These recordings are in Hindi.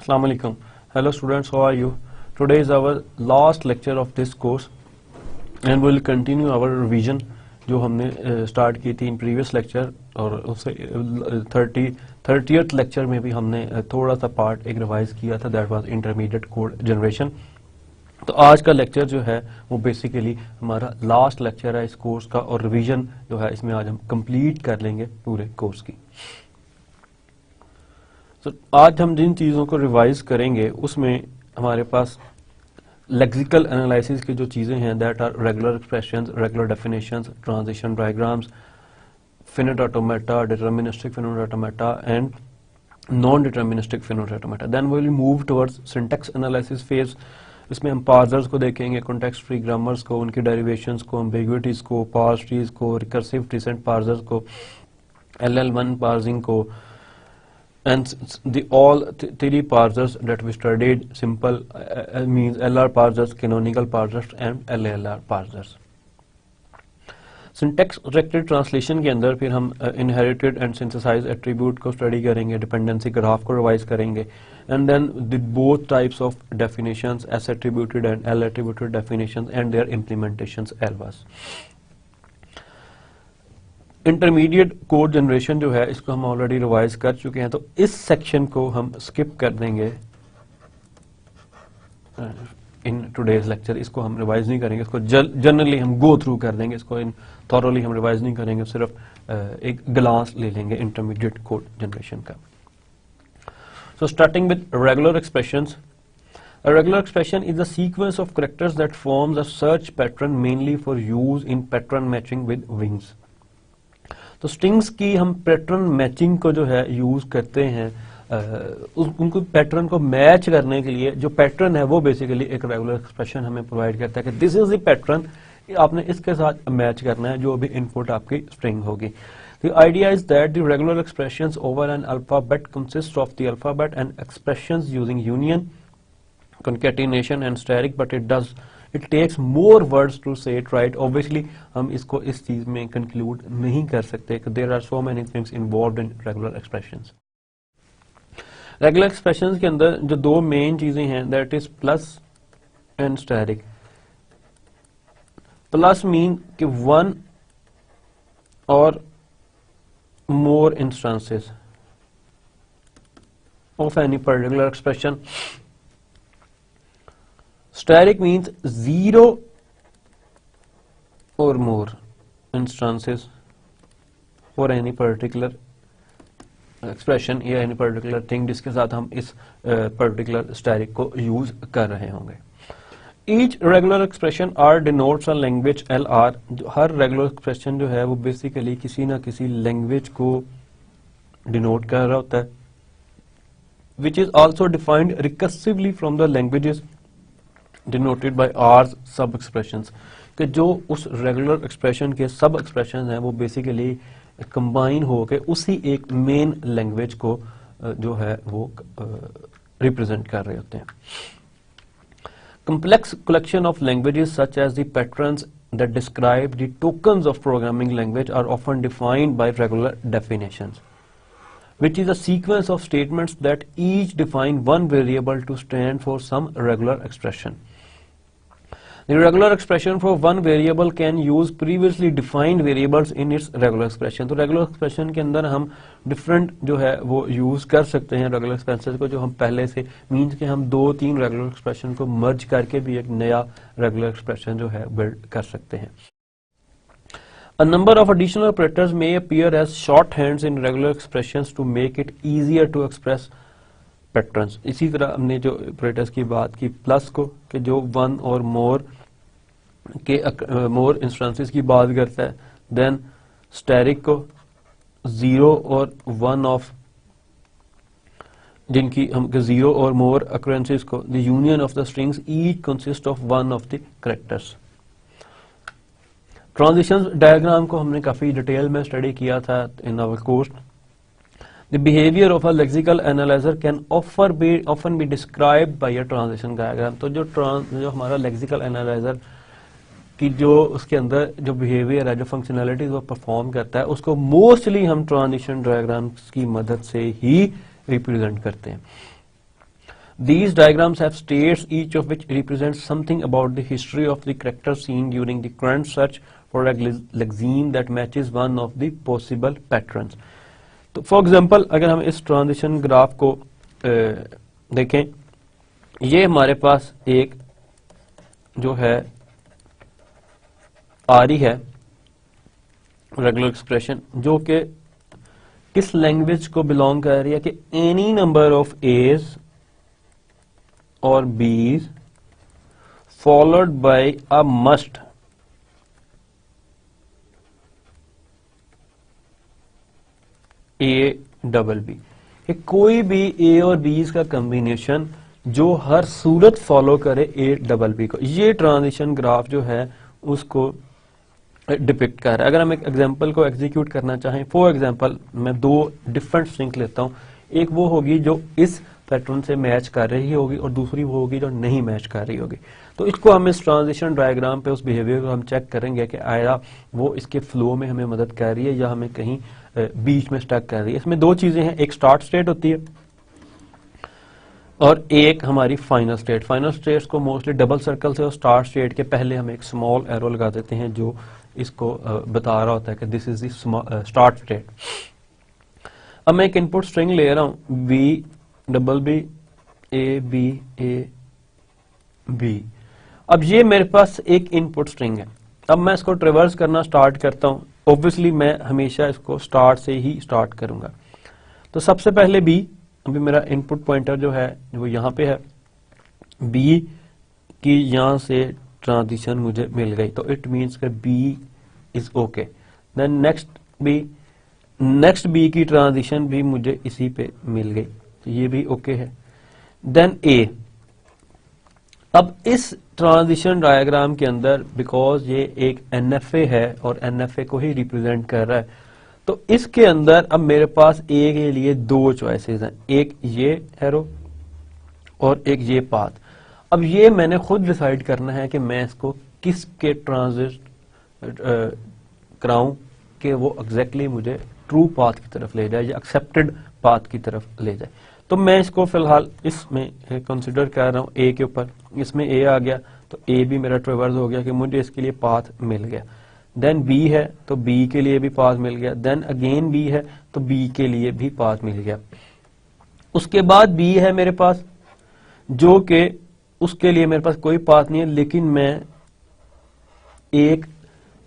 Assalamu alaikum. Hello students, how are you? Today is our last lecture of this course and we will continue our revision जो हमने स्टार्ट की थी इन प्रीवियस लेक्चर और उससे 30th लेक्चर में भी हमने थोड़ा सा पार्ट एक रिवाइज किया था, that was intermediate code generation. तो आज का लेक्चर जो है वो बेसिकली हमारा लास्ट लेक्चर है इस कोर्स का और रिवीजन जो है इसमें आज हम कंप्लीट कर लेंगे पूरे कोर्स की। तो आज हम जिन चीज़ों को रिवाइज करेंगे उसमें हमारे पास लेक्सिकल एनालिसिस की जो चीज़ें हैं that are regular expressions, regular definitions, transition diagrams, finite automata, deterministic finite automata and non deterministic finite automata. Then we will move towards syntax analysis phase. इसमें हम पार्सर्स को देखेंगे, कॉन्टेक्स्ट फ्री ग्रामर्स को, उनकी डेरिवेशंस को, एम्बिग्विटीज को, पार्स ट्रीज को, रिकर्सिव डिसेंट पार्सर्स को, LL1 पार्सिंग को, and the all three parsers that we studied, simple means LR parsers, canonical parsers and LALR parsers। Syntax directed translation के अंदर फिर हम इनहेरिटेड एंड सिंथेसाइज एट्रीब्यूट को स्टडी करेंगे, डिपेंडेंसी ग्राफ को रिवाइज करेंगे and then the both types of definitions, S attributed and L attributed definitions and their implementations also. Intermediate code generation जो है इसको हम ऑलरेडी रिवाइज कर चुके हैं, तो इस सेक्शन को हम स्किप कर देंगे इन टुडेज लेक्चर। इसको हम रिवाइज नहीं करेंगे, इसको जनरली हम गो थ्रू कर देंगे, इसको इन थॉरोली हम रिवाइज नहीं करेंगे, सिर्फ एक ग्लांस ले लेंगे इंटरमीडिएट कोड जनरेशन का। So starting with regular expressions. A regular expression is a sequence of characters that forms a search pattern mainly for use in pattern matching with wings। तो स्ट्रिंग्स की हम पैटर्न मैचिंग को जो है यूज करते हैं, उनको पैटर्न को मैच करने के लिए जो पैटर्न है वो बेसिकली एक रेगुलर एक्सप्रेशन हमें प्रोवाइड करता है कि दिस इज द पैटर्न, आपने इसके साथ मैच करना है जो भी इनपुट आपकी स्ट्रिंग होगी। The idea is that the regular expressions over an alphabet consist of the alphabet and expressions using union, concatenation and steric, but it takes more words to say it right। Obviously हम इसको इस चीज में कंक्लूड नहीं कर सकते कि there are so many things involved in regular expressions। Regular expressions के अंदर जो दो मेन चीजें हैं that is plus and asterisk. Plus mean कि वन और more instances of any particular expression. Steric means 0 or more instances for any particular expression या any particular thing जिसके साथ हम इस particular steric को use कर रहे होंगे। Each regular expression R denotes a language LR। Her regular expression जो है वो basically किसी ना किसी language को denote कर रहा होता है, which is also defined recursively from the languages denoted by R's सब expressions। कि जो उस रेगुलर एक्सप्रेशन के सब एक्सप्रेशन हैं वो बेसिकली कंबाइन होकर उसी एक मेन लैंग्वेज को जो है वो रिप्रेजेंट कर रहे होते हैं। complex collection of languages such as the patterns that describe the tokens of programming language are often defined by regular definitions, which is a sequence of statements that each define one variable to stand for some regular expression। The regular expression for one variable can use previously defined variables in its regular expression। तो रेगुलर एक्सप्रेशन के अंदर हम डिफरेंट जो है वो यूज कर सकते हैं रेगुलर एक्सप्रेशन को, जो हम पहले से मीन्स कि हम 2-3 रेगुलर एक्सप्रेशन को मर्ज करके भी एक नया रेगुलर एक्सप्रेशन जो है बिल्ड कर सकते हैं। A number of additional operators may appear as shorthands in regular expressions to make it easier to express patterns. इसी तरह हमने जो ऑपरेटर्स की बात की प्लस को कि जो वन और मोर के मोर इंस्टेंसेस की बात करता है, देन स्टेरिक को 0 और 1 ऑफ जिनकी हम 0 और मोर अक्रेंसेस को the union of the strings each consist of one of the characters. Transition diagram को हमने काफी डिटेल में स्टडी किया था in our course. The behavior of a lexical analyzer can often be described by a transition diagram। तो जो हमारा lexical analyzer की जो उसके अंदर जो behavior है, जो functionalities वो perform करता है, उसको mostly हम transition diagrams की मदद से ही represent करते हैं। These diagrams have states, each of which represents something about the history of the character seen during the current search for a lexeme that matches one of the possible patterns. तो फॉर एग्जाम्पल अगर हम इस ट्रांजिशन ग्राफ को देखें, ये हमारे पास एक जो है आ रही है रेगुलर एक्सप्रेशन जो कि किस लैंग्वेज को बिलोंग कर रही है कि एनी नंबर ऑफ एज और b's followed by a must a double b, कोई भी ए और बीज का कॉम्बिनेशन जो हर सूरत फॉलो करे ए डबल बी को, ये ट्रांजिशन ग्राफ जो है उसको डिपिक्ट कर रहा है। अगर हम एक एग्जांपल को एग्जीक्यूट करना चाहें, फॉर एग्जांपल मैं दो डिफरेंट स्ट्रिंग लेता हूं, एक वो होगी जो इस पैटर्न से मैच कर रही होगी और दूसरी वो होगी जो नहीं मैच कर रही होगी। तो इसको हम इस ट्रांजिशन डायग्राम पे उस बिहेवियर को हम चेक करेंगे कि आया वो इसके फ्लो में हमें मदद कर रही है या हमें कहीं बीच में स्टक कर रही है। इसमें दो चीजें हैं, एक स्टार्ट स्टेट होती है और एक हमारी फाइनल स्टेट। फाइनल स्टेट्स को मोस्टली डबल सर्कल से और स्टार्ट स्टेट के पहले हम एक स्मॉल एरो लगा देते हैं जो इसको बता रहा होता है कि this is the start state. अब मैं एक इनपुट स्ट्रिंग ले रहा हूं b double b a b. अब ये मेरे पास एक इनपुट स्ट्रिंग है। अब मैं इसको ट्रेवर्स करना स्टार्ट करता हूं, ऑब्वियसली मैं हमेशा इसको स्टार्ट से ही स्टार्ट करूंगा। तो सबसे पहले बी, अभी मेरा इनपुट पॉइंटर जो है वो यहां पे है, बी की यहां से ट्रांजिशन मुझे मिल गई तो इट मीन्स कि b is okay. Then next b की ट्रांजिशन भी मुझे इसी पे मिल गई तो ये भी ओके है। देन ए। अब इस ट्रांजिशन डायग्राम के अंदर बिकॉज ये एक एनएफए है और एनएफए को ही रिप्रेजेंट कर रहा है तो इसके अंदर अब मेरे पास ए के लिए दो चॉइसेस हैं, एक ये एरो और एक ये पाथ। अब ये मैंने खुद डिसाइड करना है कि मैं इसको किसके ट्रांजिट कराऊं कि वो एग्जैक्टली मुझे ट्रू पाथ की तरफ ले जाए या एक्सेप्टेड पाथ की तरफ ले जाए। तो मैं इसको फिलहाल इसमें कंसिडर कर रहा हूं ए के ऊपर। इसमें ए आ गया तो ए भी मेरा ट्रेवर्स हो गया कि मुझे इसके लिए पाथ मिल गया। देन बी है तो बी के लिए भी पाथ मिल गया। देन अगेन बी है तो बी के लिए भी पाथ मिल गया। उसके बाद बी है मेरे पास जो कि उसके लिए मेरे पास कोई पाथ नहीं है, लेकिन मैं एक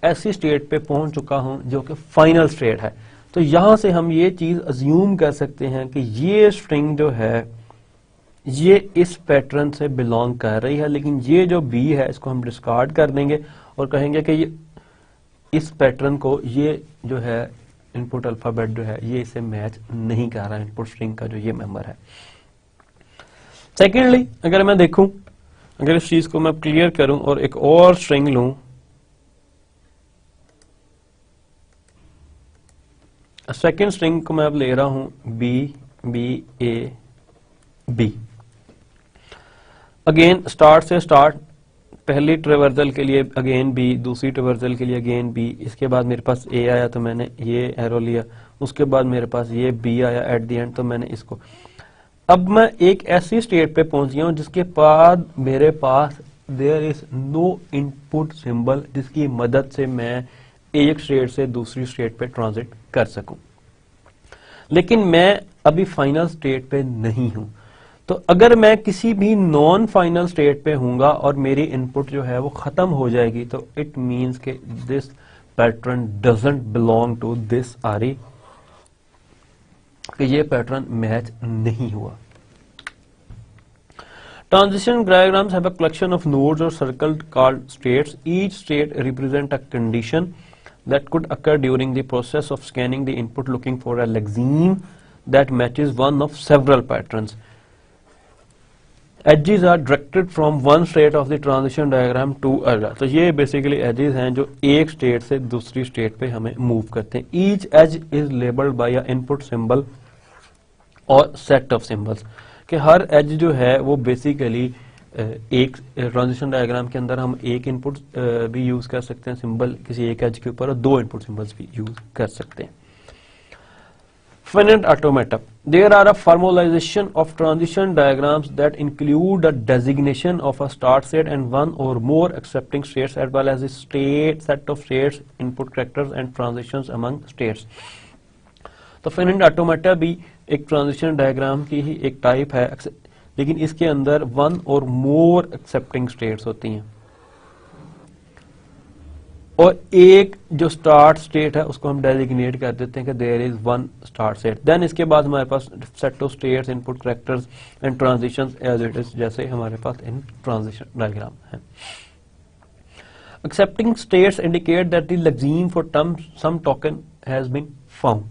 ऐसी स्टेट पे पहुंच चुका हूं जो कि फाइनल स्टेट है। तो यहां से हम ये चीज अज्यूम कर सकते हैं कि ये स्ट्रिंग जो है ये इस पैटर्न से बिलोंग कर रही है, लेकिन ये जो बी है इसको हम डिस्कार्ड कर देंगे और कहेंगे कि ये इस पैटर्न को ये जो है इनपुट अल्फाबेट जो है ये इसे मैच नहीं कर रहा इनपुट स्ट्रिंग का जो ये मेंबर है। सेकेंडली अगर मैं देखूं, अगर इस चीज को मैं क्लियर करूं और एक और स्ट्रिंग लूं, सेकेंड स्ट्रिंग को मैं अब ले रहा हूं b a b. Again start से स्टार्ट, पहली ट्रेवर्सल के लिए अगेन बी, दूसरी ट्रेवर्सल के लिए अगेन बी, इसके बाद मेरे पास ए आया तो मैंने ये एरो लिया, उसके बाद मेरे पास ये बी आया एट द एंड तो मैंने इसको। अब मैं एक ऐसी स्टेट पे पहुंच गया हूं जिसके बाद मेरे पास there is no input symbol जिसकी मदद से मैं एक स्टेट से दूसरी स्टेट पे ट्रांजिट कर सकूं। लेकिन मैं अभी फाइनल स्टेट पे नहीं हूं, तो अगर मैं किसी भी नॉन फाइनल स्टेट पे हूंगा और मेरी इनपुट जो है वो खत्म हो जाएगी तो इट मींस के this pattern doesn't belong to this array, कि ये पैटर्न मैच नहीं हुआ। Transition diagrams have a collection of nodes or circles called states. Each state represents a condition that could occur during the process of scanning the input looking for a lexeme that matches one of several patterns. Edges are directed from one state of the transition diagram to other. तो ये basically edges हैं जो एक state से दूसरी state पे हमें move करते हैं. Each edge is labeled by a input symbol और set of symbols. कि हर एज जो है वो बेसिकली एक ट्रांजिशन डायग्राम के अंदर हम एक इनपुट भी यूज कर सकते हैं सिंबल किसी एक एज के ऊपर और दो इनपुट सिंबल्स भी यूज कर सकते हैं। Finite automata. There are a formalization of transition diagrams that include the designation of a start state and one or more accepting states, as well as a set of states, input characters and transitions among states. तो finite automata भी एक transition diagram की ही एक type है, लेकिन इसके अंदर one or more accepting states होती हैं और एक जो स्टार्ट स्टेट है उसको हम डेजिग्नेट कर देते हैं कि there is one start state. Then इसके बाद हमारे पास set of states, input characters and transitions as it is, जैसे हमारे पास इन ट्रांजिशन डायग्राम है। Accepting states indicate that the lexeme for some token has been found.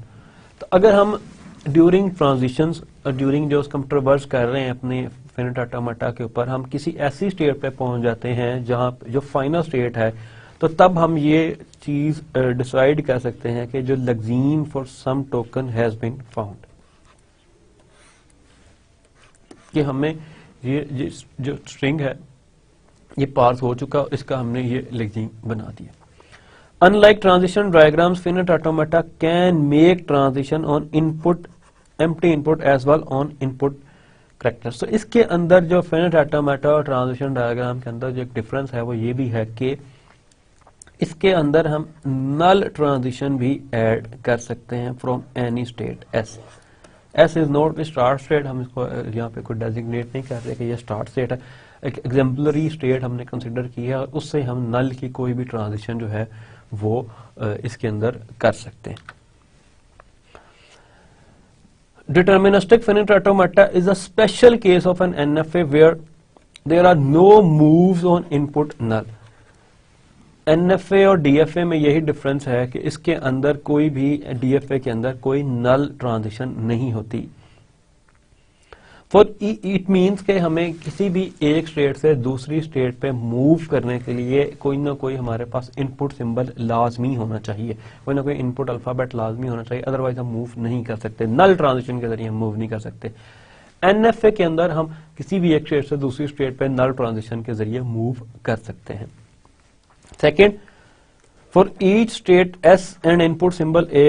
तो अगर हम ड्यूरिंग ट्रांजिशंस और ड्यूरिंग जो उसको हम ट्रवर्स कर रहे हैं अपने फिनिट ऑटोमेटा के ऊपर, हम किसी ऐसी स्टेट पे पहुंच जाते हैं जहां जो फाइनल स्टेट है, तो तब हम ये चीज डिसाइड कर सकते हैं कि जो lexeme for some token has been found, कि हमें ये जो स्ट्रिंग है ये पार्स हो चुका, इसका हमने ये लेक्सीम बना दिया। Unlike transition diagrams, finite automata can make transition on input, empty input as well on input characters. So इसके अंदर जो finite automata और transition diagram के अंदर जो एक difference है वो ये भी है कि इसके अंदर हम null transition भी add कर सकते हैं from any state S. S is not the start state, हम इसको यहाँ पे कोई designate नहीं कर रहे कि ये start state है, एक exemplary state हमने consider की है और उससे हम null की कोई भी transition जो है वो इसके अंदर कर सकते हैं। Deterministic finite automata is a special case of an NFA where there are no moves on input null. NFA और DFA में यही डिफरेंस है कि इसके अंदर कोई भी DFA के अंदर कोई नल ट्रांजिशन नहीं होती। फॉर इट मीन्स के हमें किसी भी एक स्टेट से दूसरी स्टेट पे मूव करने के लिए कोई ना कोई हमारे पास इनपुट सिंबल लाजमी होना चाहिए, कोई ना कोई इनपुट अल्फाबेट लाजमी होना चाहिए, अदरवाइज हम मूव नहीं कर सकते, नल ट्रांजिशन के जरिए हम मूव नहीं कर सकते। एनएफए के अंदर हम किसी भी एक स्टेट से दूसरी स्टेट पे नल ट्रांजिशन के जरिए मूव कर सकते हैं। Second, for each state S and input symbol A,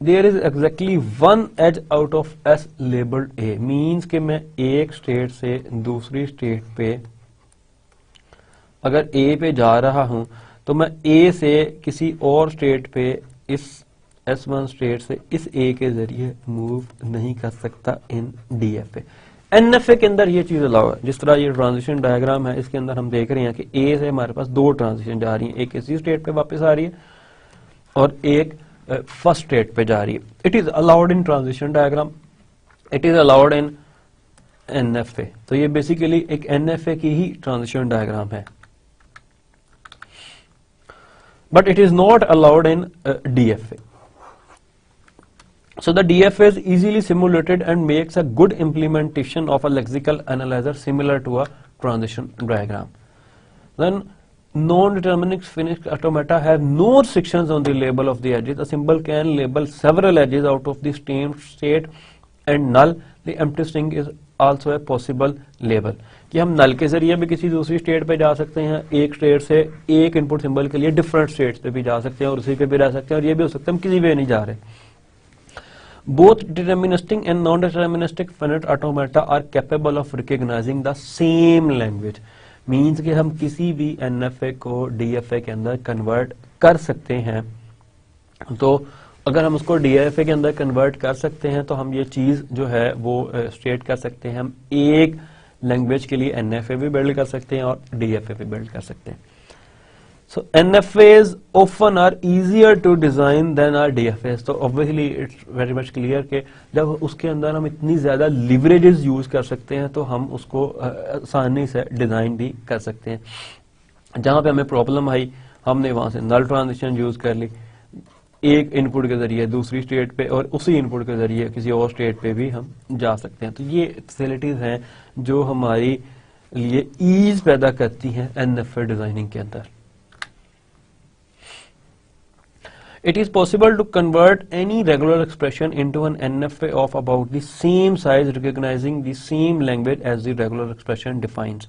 there is exactly one edge out of S labeled A. Means कि मैं एक स्टेट से दूसरी स्टेट पे अगर A पे जा रहा हूं तो मैं A से किसी और स्टेट पे इस S1 स्टेट से इस A के जरिए मूव नहीं कर सकता इन DFA। NFA के अंदर ये चीज अलाउ है। जिस तरह ये ट्रांजिशन डायग्राम है इसके अंदर हम देख रहे हैं कि A से हमारे पास दो ट्रांजिशन जा रही हैं, एक इसी स्टेट पे वापस आ रही है और एक फर्स्ट स्टेट पे जा रही है। It is allowed in transition diagram, it is allowed in NFA। तो ये बेसिकली एक NFA की ही ट्रांजिशन डायग्राम है, but it is not allowed in DFA। So the DFA is easily simulated and makes a good implementation of a lexical analyzer similar to a transition diagram. Then non-deterministic finite automata have no restrictions on the label of the edges. A symbol can label several edges out of the same state and null. The empty string is also a possible label. कि हम null के जरिए भी किसी दूसरी स्टेट पे जा सकते हैं, एक स्टेट से एक इनपुट सिंबल के लिए डिफरेंट स्टेट्स पे भी जा सकते हैं और उसी पे भी रह सकते हैं, और ये भी हो सकता है हम किसी पे नहीं जा रहे। Both deterministic and non-deterministic finite automata are capable of recognizing the same language. Means कि हम किसी भी NFA को DFA के अंदर कन्वर्ट कर सकते हैं। तो अगर हम उसको DFA के अंदर कन्वर्ट कर सकते हैं तो हम ये चीज जो है वो स्टेट कर सकते हैं, हम एक लैंग्वेज के लिए NFA भी बिल्ड कर सकते हैं और DFA भी बिल्ड कर सकते हैं। So NFAs often are easier to design than our DFAs. तो obviously it's very much clear कि जब उसके अंदर हम इतनी ज्यादा लीवरेजेस यूज कर सकते हैं तो हम उसको आसानी से डिजाइन भी कर सकते हैं। जहां पे हमें प्रॉब्लम आई हमने वहां से नल ट्रांजिशन यूज कर ली, एक इनपुट के जरिए दूसरी स्टेट पे और उसी इनपुट के जरिए किसी और स्टेट पे भी हम जा सकते हैं। तो ये फैसिलिटीज हैं जो हमारी लिए ईज पैदा करती हैं NFA डिजाइनिंग के अंदर। It is possible to convert any regular expression into an NFA of about the same size, recognizing the same language as the regular expression defines.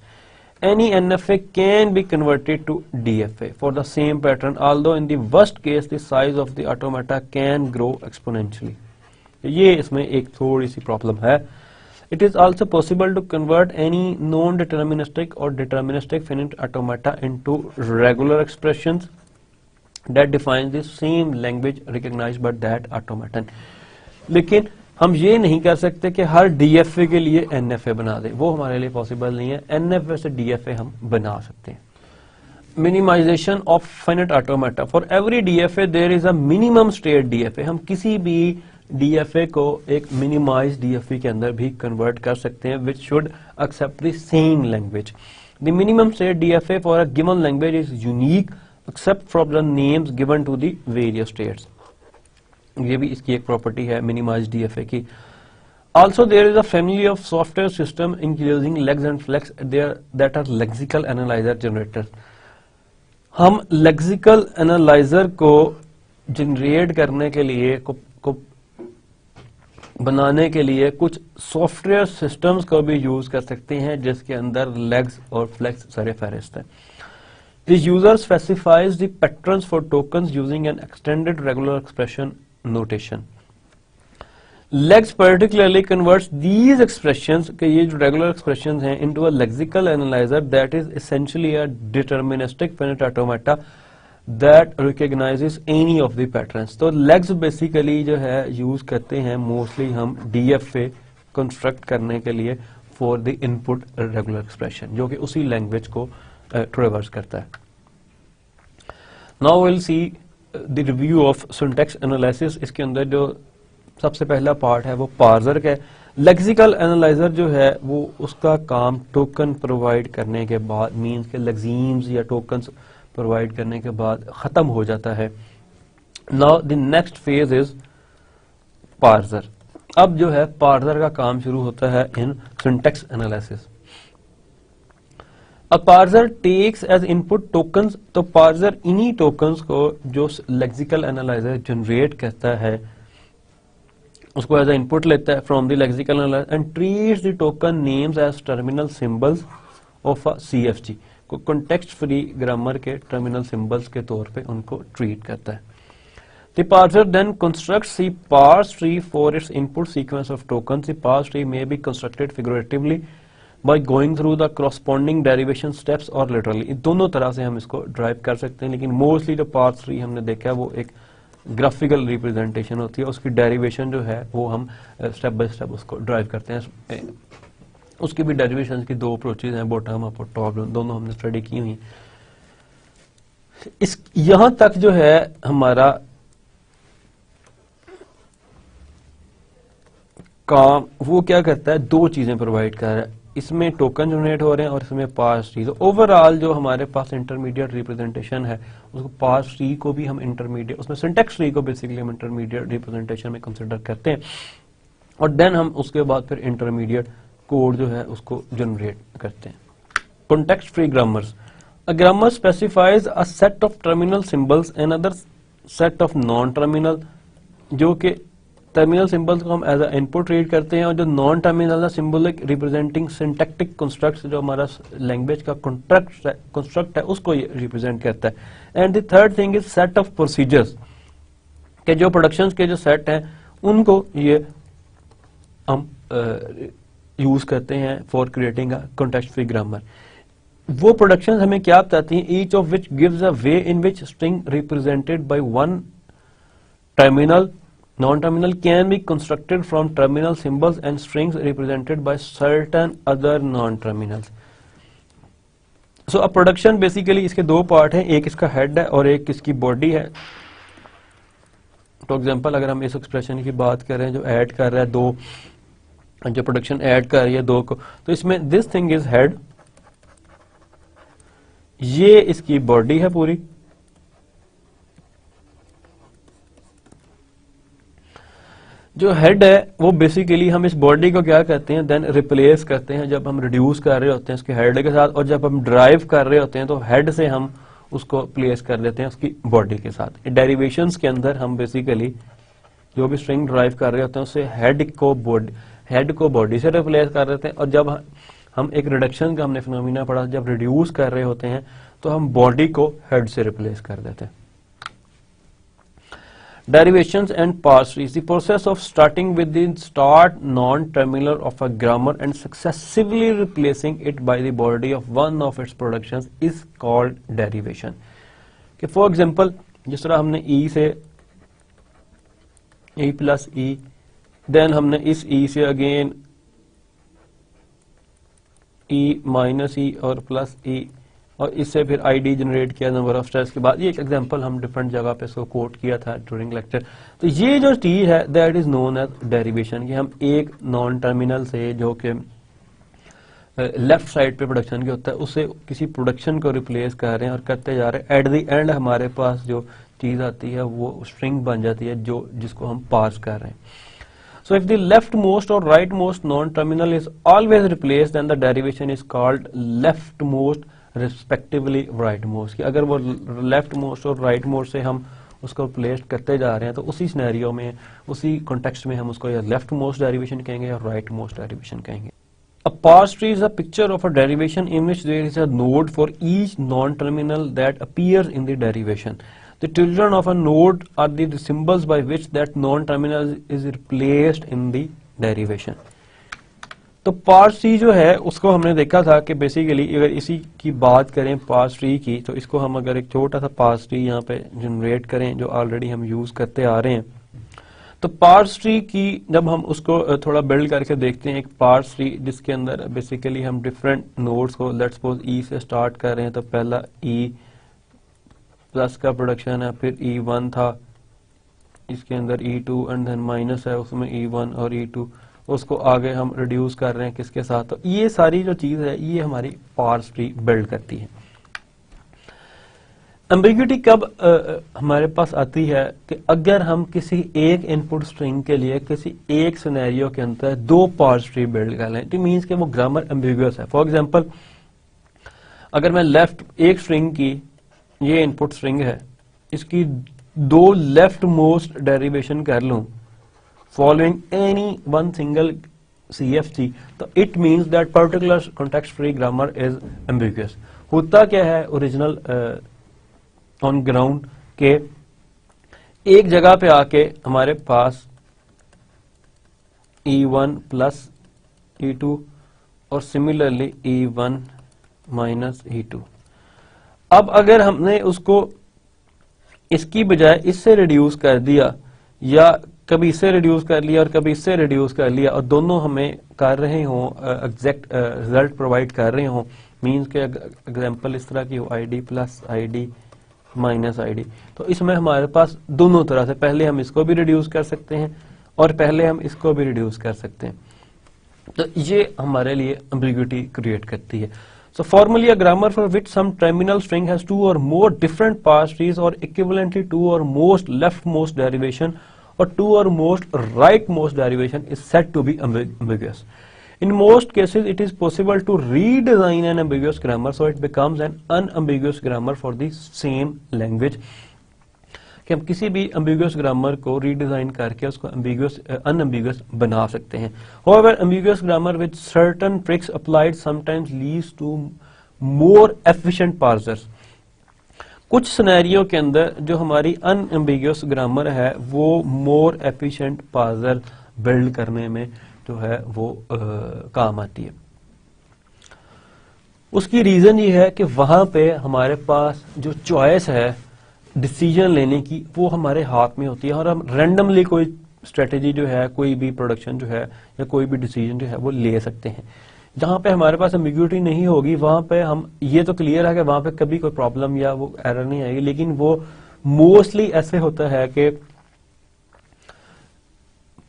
Any NFA can be converted to DFA for the same pattern, although in the worst case the size of the automata can grow exponentially. ये इसमें एक थोड़ी सी प्रॉब्लम है। It is also possible to convert any non deterministic और deterministic finite automata into regular expressions that defines the same language recognized by that automaton। लेकिन हम ये नहीं कर सकते कि हर DFA के लिए NFA बना दें, वो हमारे लिए पॉसिबल नहीं है। NFA से DFA हम बना सकते हैं। Minimization of finite automata, for every DFA there is a minimum state DFA। हम किसी भी DFA को एक मिनिमाइज DFA के अंदर भी कन्वर्ट कर सकते हैं, which should accept the same language. The minimum state DFA for a given language is unique except from the names given to the various states। ये भी इसकी एक प्रॉपर्टी है मिनिमाइज DFA की। Also there is a family of software system including lex and flex that are lexical analyzer generators। हम lexical analyzer को जनरेट करने के लिए को बनाने के लिए कुछ सॉफ्टवेयर सिस्टम्स को भी यूज कर सकते हैं, जिसके अंदर lex और flex सारे फहरिस्त हैं। The user specifies the patterns for tokens using an extended regular expression notation। Lex particularly converts these expressions, के ये जो regular expressions हैं, into a lexical analyzer that is essentially a deterministic finite automata that recognizes any of the patterns। तो Lex basically जो है use करते हैं mostly हम DFA construct करने के लिए for the input regular expression, जो कि उसी language को ट्रेवर्स करता है। Now will see the review of syntax analysis. इसके अंदर जो सबसे पहला पार्ट है वो पार्सर का है। लेक्सिकल एनालाइजर जो है वो उसका काम टोकन प्रोवाइड करने के बाद, मीन्स के लेक्सीम्स या टोकन्स प्रोवाइड करने के बाद खत्म हो जाता है। Now the next phase is parser. अब जो है पार्सर का काम शुरू होता है in syntax analysis. A parser takes as input tokens, तो parser इन्हीं tokens को जो lexical analyzer generate करता है उसको as a input लेता है from the lexical analyzer and treats the token names as terminal symbols of a CFG, को context free grammar के terminal symbols के तौर पे उनको treat करता है। The parser then constructs the parse tree for its input sequence of tokens। The parse tree may be constructed figuratively by going through the corresponding derivation steps और literally। दोनों तरह से हम इसको ड्राइव कर सकते हैं, लेकिन मोस्टली जो पार्स ट्री हमने देखा है वो एक ग्राफिकल रिप्रेजेंटेशन होती है। उसकी डेरिवेशन जो है वो हम स्टेप बाय स्टेप उसको ड्राइव करते हैं। उसकी भी डेरिवेशन की दो अप्रोचेज हैं, बॉटम अप और टॉप डाउन, दोनों हमने स्टडी की हुई। इस यहां तक जो है हमारा काम वो क्या करता है, दो चीजें प्रोवाइड कर रहा है। इसमें टोकन जनरेट हो रहे हैं और इसमें पार्स ट्री। तो ओवरऑल जो हमारे पास इंटरमीडिएट रिप्रेजेंटेशन है उसको पार्स ट्री को भी हम इंटरमीडिएट, उसमें सिंटैक्स ट्री को बेसिकली हम इंटरमीडिएट रिप्रेजेंटेशन में कंसिडर करते हैं और देन हम उसके बाद फिर इंटरमीडिएट कोड जो है उसको जनरेट करते हैं। Context free grammars. A grammar specifies a set of terminal symbols and other set of non terminal, जो कि टर्मिनल सिंबल्स को हम एज अ इनपुट रीड करते हैं और जो non terminal symbolic representing syntactic constructs, जो हमारा लैंग्वेज का कंस्ट्रक्ट है उसको ये रिप्रेजेंट करता है। And the third thing is set of procedures, के जो प्रोडक्शंस के जो सेट हैं उनको ये हम यूज करते हैं for creating a context free grammar. वो प्रोडक्शंस हमें क्या बताती हैं, each of which gives a way in which string represented by one terminal non-terminal can be constructed from terminal symbols and strings represented by certain other non-terminals। So a production basically इसके दो पार्ट हैं, एक इसका हेड है और एक इसकी बॉडी है। फॉर एग्जांपल अगर हम इस एक्सप्रेशन की बात कर रहे हैं जो ऐड कर रहा है दो, जो प्रोडक्शन ऐड कर रही है दो को, तो इसमें दिस थिंग इज हेड, ये इसकी बॉडी है पूरी। जो हेड है वो बेसिकली हम इस बॉडी को क्या करते हैं, देन रिप्लेस करते हैं जब हम रिड्यूस कर रहे होते हैं उसके हेड के साथ, और जब हम ड्राइव कर रहे होते हैं तो हेड से हम उसको प्लेस कर देते हैं उसकी बॉडी के साथ। डेरिवेशंस के अंदर हम बेसिकली जो भी स्ट्रिंग ड्राइव कर रहे होते हैं उससे हेड को बॉडी से रिप्लेस कर देते हैं, और जब हम एक रिडक्शन का हमने फिनोमिना पढ़ा, जब रिड्यूस कर रहे होते हैं तो हम बॉडी को हेड से रिप्लेस कर देते हैं। Derivations and parse trees. The process of starting with the start non-terminal of a grammar and successively replacing it by the body of one of its productions is called derivation. कि for example जिस तरह हमने e से e plus e, then हमने इस e से again e minus e और plus e और इससे फिर ID जनरेट किया नंबर ऑफ स्टेप्स के बाद। ये एक एग्जांपल हम डिफरेंट जगह पे इसको कोट किया था ड्यूरिंग लेक्चर। तो ये जो चीज है that is known as derivation, कि हम एक नॉन टर्मिनल से जो कि लेफ्ट साइड पे प्रोडक्शन के होता है उससे किसी प्रोडक्शन को रिप्लेस कर रहे हैं और करते जा रहे हैं। एट द एंड हमारे पास जो चीज आती है वो स्ट्रिंग बन जाती है जो जिसको हम पास कर रहे हैं। So if the leftmost or rightmost non-terminal is always replaced, then the derivation is called leftmost respectively rightmost। कि अगर वो leftmost और rightmost से हम उसको replace करते जा रहे हैं तो उसी सिनेरियो में उसी कॉन्टेक्स्ट में हम उसको या leftmost derivation कहेंगे या rightmost derivation कहेंगे। A parse tree is a picture of a derivation in which there is a node for each non-terminal that appears in the derivation. The children of a node are the symbols by which that non-terminal is replaced in the derivation. तो पार्स ट्री जो है उसको हमने देखा था कि बेसिकली अगर इसी की बात करें पार्स ट्री की, तो इसको हम अगर एक छोटा सा पार्स ट्री यहाँ पे जनरेट करें जो ऑलरेडी हम यूज करते आ रहे हैं, तो पार्स ट्री की जब हम उसको थोड़ा बिल्ड करके देखते हैं, एक पार्स ट्री जिसके अंदर बेसिकली हम डिफरेंट नोड्स को लेट्स सपोज ई से स्टार्ट कर रहे हैं, तो पहला ई प्लस का प्रोडक्शन है, फिर E1 था, इसके अंदर E2 एंड देन माइनस है उसमें E1 और E2, उसको आगे हम रिड्यूस कर रहे हैं किसके साथ। तो ये सारी जो चीज है ये हमारी पार्स ट्री बिल्ड करती है। एम्बिग्यूटी कब हमारे पास आती है कि अगर हम किसी एक इनपुट स्ट्रिंग के लिए किसी एक सिनेरियो के अंदर दो पार्स ट्री बिल्ड कर लें, इट मींस कि वो ग्रामर एम्बिगुअस है। फॉर एग्जांपल अगर मैं लेफ्ट एक स्ट्रिंग की ये इनपुट स्ट्रिंग है, इसकी दो लेफ्ट मोस्ट डेरिवेशन कर लूं following any one single CFG, तो it means that particular context free grammar is ambiguous. होता क्या है ओरिजिनल ऑन ग्राउंड के एक जगह पे आके हमारे पास E1 प्लस E2 और सिमिलरली E1 माइनस E2। अब अगर हमने उसको इसकी बजाय इससे रिड्यूस कर दिया या कभी इससे रिड्यूस कर लिया और कभी इससे रिड्यूस कर लिया और दोनों हमें कर रहे हों एग्जैक्ट रिजल्ट प्रोवाइड कर रहे हों, मींस के एग्जांपल इस तरह की हो ID plus ID minus ID, तो इसमें हमारे पास दोनों तरह से पहले हम इसको भी रिड्यूस कर सकते हैं और पहले हम इसको भी रिड्यूस कर सकते हैं। तो ये हमारे लिए एम्बिग्यूटी क्रिएट करती है। So formally a grammar for which some terminal string has two or more different parse trees or equivalently two or most leftmost derivation or two or most rightmost derivation is said to be ambiguous. In most cases it is possible to redesign an ambiguous grammar so it becomes an unambiguous grammar for the same language. कि हम किसी भी ambiguous grammar को redesign करके उसको unambiguous बना सकते हैं। However, ambiguous grammar with certain tricks applied sometimes leads to more efficient parsers. कुछ सिनेरियो के अंदर जो हमारी unambiguous grammar है वो more efficient parser build करने में जो है वो काम आती है। उसकी रीजन ये है कि वहां पे हमारे पास जो चॉइस है डिसीजन लेने की वो हमारे हाथ में होती है और हम रैंडमली कोई स्ट्रेटेजी जो है कोई भी प्रोडक्शन जो है या कोई भी डिसीजन जो है वो ले सकते हैं। जहां पे हमारे पास एम्बिग्यूटी नहीं होगी वहां पे हम ये तो क्लियर है कि वहां पे कभी कोई प्रॉब्लम या वो एरर नहीं आएगी, लेकिन वो मोस्टली ऐसे होता है कि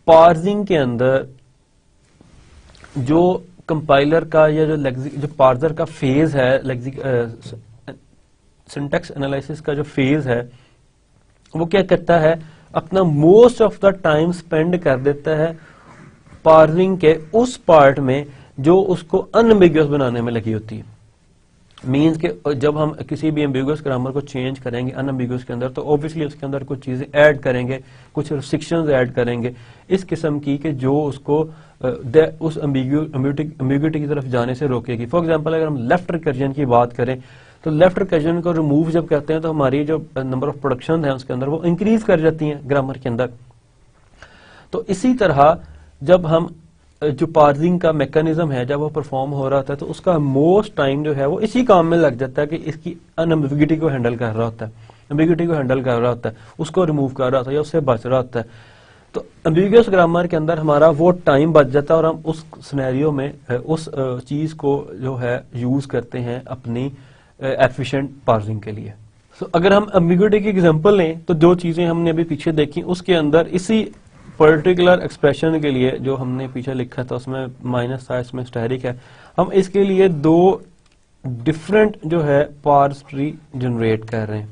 पार्सिंग के अंदर जो कंपाइलर का या जो पार्सर का फेज है सिंटैक्स एनालिसिस का जो फेज है वो क्या करता है, अपना most of the time spend कर देता है पार्सिंग के उस पार्ट में जो उसको अनएम्बिगुअस बनाने में लगी होती है। मींस के जब हम किसी भी एम्बिगुअस ग्रामर को चेंज करेंगे अनएम्बिगुअस के अंदर तो ऑब्वियसली उसके अंदर कुछ चीजें ऐड करेंगे, कुछ रिस्ट्रिक्शंस ऐड करेंगे इस किस्म की कि जो उसको उस एम्बिग्यूटी की तरफ जाने से रोकेगी। फॉर एग्जांपल अगर हम लेफ्ट रिकर्जन की बात करें तो लेफ्ट रिकर्जन को रिमूव जब करते हैं तो हमारी जो नंबर ऑफ प्रोडक्शन है उसके अंदर वो इंक्रीज कर जाती हैं ग्रामर के अंदर। तो इसी तरह जब हम जो पार्सिंग का मैकेनिज्म है जब वो परफॉर्म हो रहा होता है तो उसका मोस्ट टाइम जो है वो इसी काम में लग जाता है कि इसकी अनएम्बिग्युइटी को हैंडल कर रहा होता है, एम्बिग्युइटी को हैंडल कर रहा होता है, उसको रिमूव कर रहा होता है या उससे बच रहा होता है। तो एम्बिगुअस ग्रामर के अंदर हमारा वो टाइम बच जाता है और हम उस सिनेरियो में उस चीज को जो है यूज करते हैं अपनी एफिशिएंट पार्सिंग के लिए। तो अगर हम एम्बिग्युइटी की एग्जांपल लें तो जो चीजें हमने अभी पीछे देखी उसके अंदर इसी पर्टिकुलर एक्सप्रेशन के लिए जो हमने पीछे लिखा था उसमें माइनस था, इसमें स्टेरिक है, हम इसके लिए दो डिफरेंट जो है पार्स ट्री जनरेट कर रहे हैं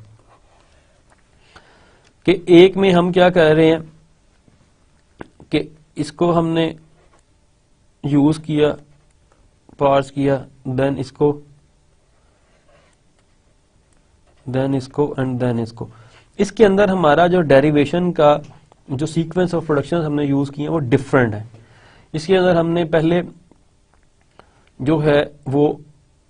कि एक में हम क्या कर रहे हैं कि इसको हमने यूज किया, पार्स किया, देन इसको एंड देन इसको। इसके अंदर हमारा जो डेरिवेशन का जो सीक्वेंस ऑफ प्रोडक्शन हमने यूज किए वो डिफरेंट है। इसके अंदर हमने पहले जो है वो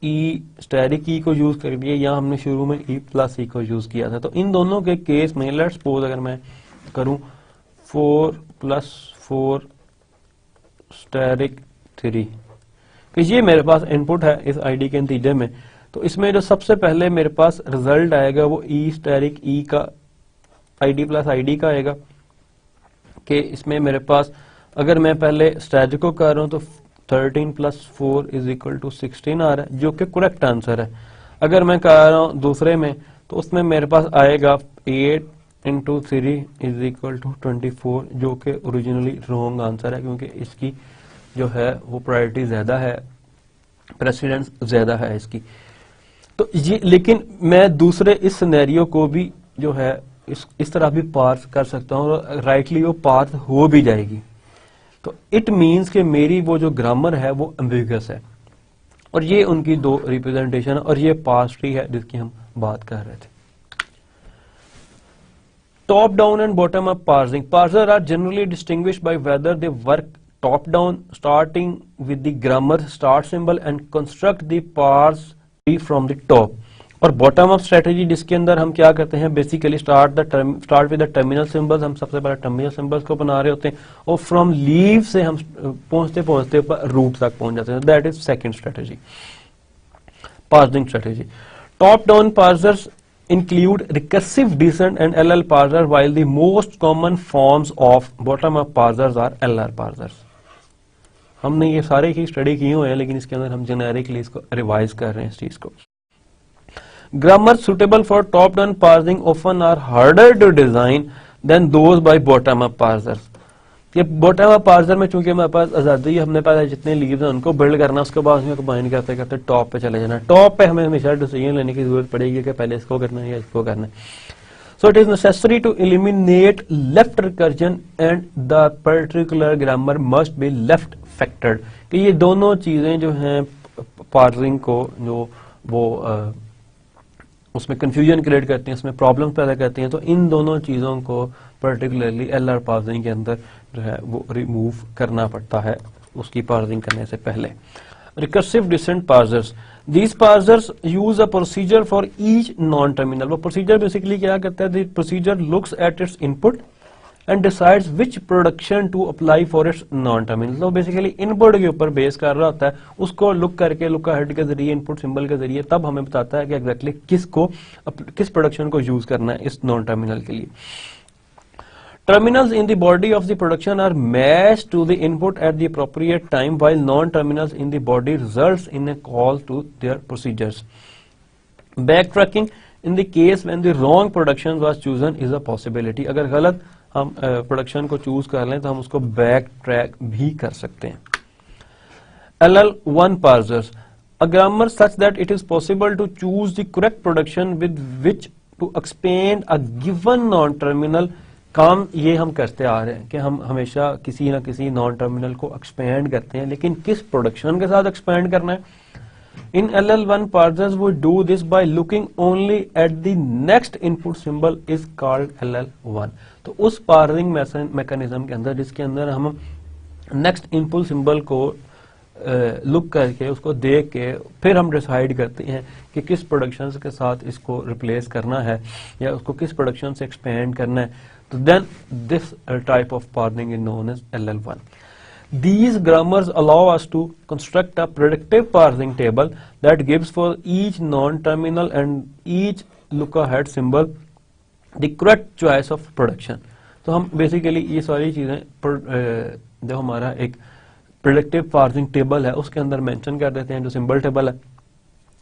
ई स्टेरिक ई को यूज कर दिया या हमने शुरू में ई प्लस ई को यूज किया था। तो इन दोनों के केस में लेट्स सपोज अगर मैं करूं 4 + 4 स्टेरिक 3 कि ये मेरे पास इनपुट है इस आईडी के नतीजे में, तो इसमें जो सबसे पहले मेरे पास रिजल्ट आएगा वो ई स्टेरिक ई का आईडी प्लस आईडी का आएगा कि इसमें मेरे पास अगर मैं पहले स्टेरिक को कर रहा हूं तो 13 + 4 = 16 आ रहा है जो कि करेक्ट आंसर है। अगर मैं कर रहा हूं दूसरे में तो उसमें मेरे पास आएगा 8 × 3 = 24 जो कि ओरिजिनली रॉन्ग आंसर है क्योंकि इसकी जो है वो प्रायोरिटी ज्यादा है, प्रेसिडेंस ज्यादा है इसकी। तो ये लेकिन मैं दूसरे इस सिनेरियो को भी जो है इस तरह भी पार्स कर सकता हूं और राइटली वो पार्स हो भी जाएगी। तो इट मींस कि मेरी वो जो ग्रामर है वो एम्बिगुअस है और ये उनकी दो रिप्रेजेंटेशन और ये पार्स ट्री है जिसकी हम बात कर रहे थे। Top down and bottom up parsing. Parser are generally distinguished by whether they work top down starting with the grammar start symbol and construct the parse tree from the top, और बॉटम अप स्ट्रेटेजी जिसके अंदर हम क्या करते हैं basically start with the terminal symbols, हम सबसे पहले टर्मिनल सिंबल्स को बना रहे होते हैं और फ्रॉम लीव से हम पहुंचते पहुंचते रूट तक पहुंच जाते हैं। That is second strategy, parsing strategy. Top down parsers include recursive descent and LL parser while the most common forms of bottom up parsers are LR parsers। हमने ये सारे ही स्टडी किए हुए हैं लेकिन इसके अंदर हम जेनेरिकली इसको रिवाइज कर रहे हैं इस चीज को। Grammar suitable for top down parsing often are harder to design than those by bottom up parsers। ये बॉटम अप पार्सर में चूंकि हमारे पास आजादी है, हमने पहले जितने लीव्स हैं उनको बिल्ड करना, उसके बाद उसमें कंबाइन करते करते टॉप पे चले जाना। टॉप पे हमें हमेशा डिसीजन लेने की जरूरत पड़ेगी कि पहले इसको करना है या इसको करना है। So it is necessary to eliminate left recursion and the particular grammar must be left factored कि ये दोनों चीजें जो हैं पार्सिंग को जो वो उसमें कंफ्यूजन क्रिएट करती हैं, उसमें प्रॉब्लम पैदा करती हैं। तो इन दोनों चीजों को पर्टिकुलरली एलआर पार्सिंग के अंदर जो है वो रिमूव करना पड़ता है उसकी पार्सिंग करने से पहले। Recursive descent parsers, these parsers use a procedure for each non terminal. वो प्रोसीजर बेसिकली क्या करता है, the procedure looks at its input and decides which production to apply for its non terminal. तो बेसिकली इनपुट के ऊपर बेस कर रहा होता है, उसको लुक करके लुक हेड के जरिए इनपुट सिंबल के जरिए तब हमें बताता है कि एग्जैक्टली किस प्रोडक्शन को यूज करना है इस नॉन टर्मिनल के लिए। Terminals in the body of the production are matched to the input at the appropriate time, while non-terminals in the body results in a call to their procedures. Backtracking in the case when the wrong production was chosen is a possibility. अगर गलत हम प्रोडक्शन को चूज कर लें तो हम उसको बैक ट्रैक भी कर सकते हैं। LL1 parsers, a grammar such that it is possible to choose the correct production with which to expand a given non-terminal। काम ये हम करते आ रहे हैं कि हम हमेशा किसी ना किसी नॉन टर्मिनल को एक्सपेंड करते हैं, लेकिन किस प्रोडक्शन के साथ एक्सपेंड करना है। इन LL1 parsers we do this by looking only at the next input symbol is called LL1। तो उस पार्सिंग मैकेनिज्म के अंदर जिसके अंदर हम नेक्स्ट इनपुट सिंबल को लुक करके उसको देख के फिर हम डिसाइड करते हैं कि किस प्रोडक्शन के साथ इसको रिप्लेस करना है या उसको किस प्रोडक्शन से एक्सपेंड करना है, तो then this type of parsing is known as LL1. These grammars allow us to construct a predictive parsing table that gives for each non-terminal and each lookahead symbol the correct choice of production. तो हम बेसिकली ये सारी चीजें जो हमारा एक प्रेडिक्टिव पार्सिंग टेबल है उसके अंदर मेंशन कर देते हैं, जो सिंबल टेबल है,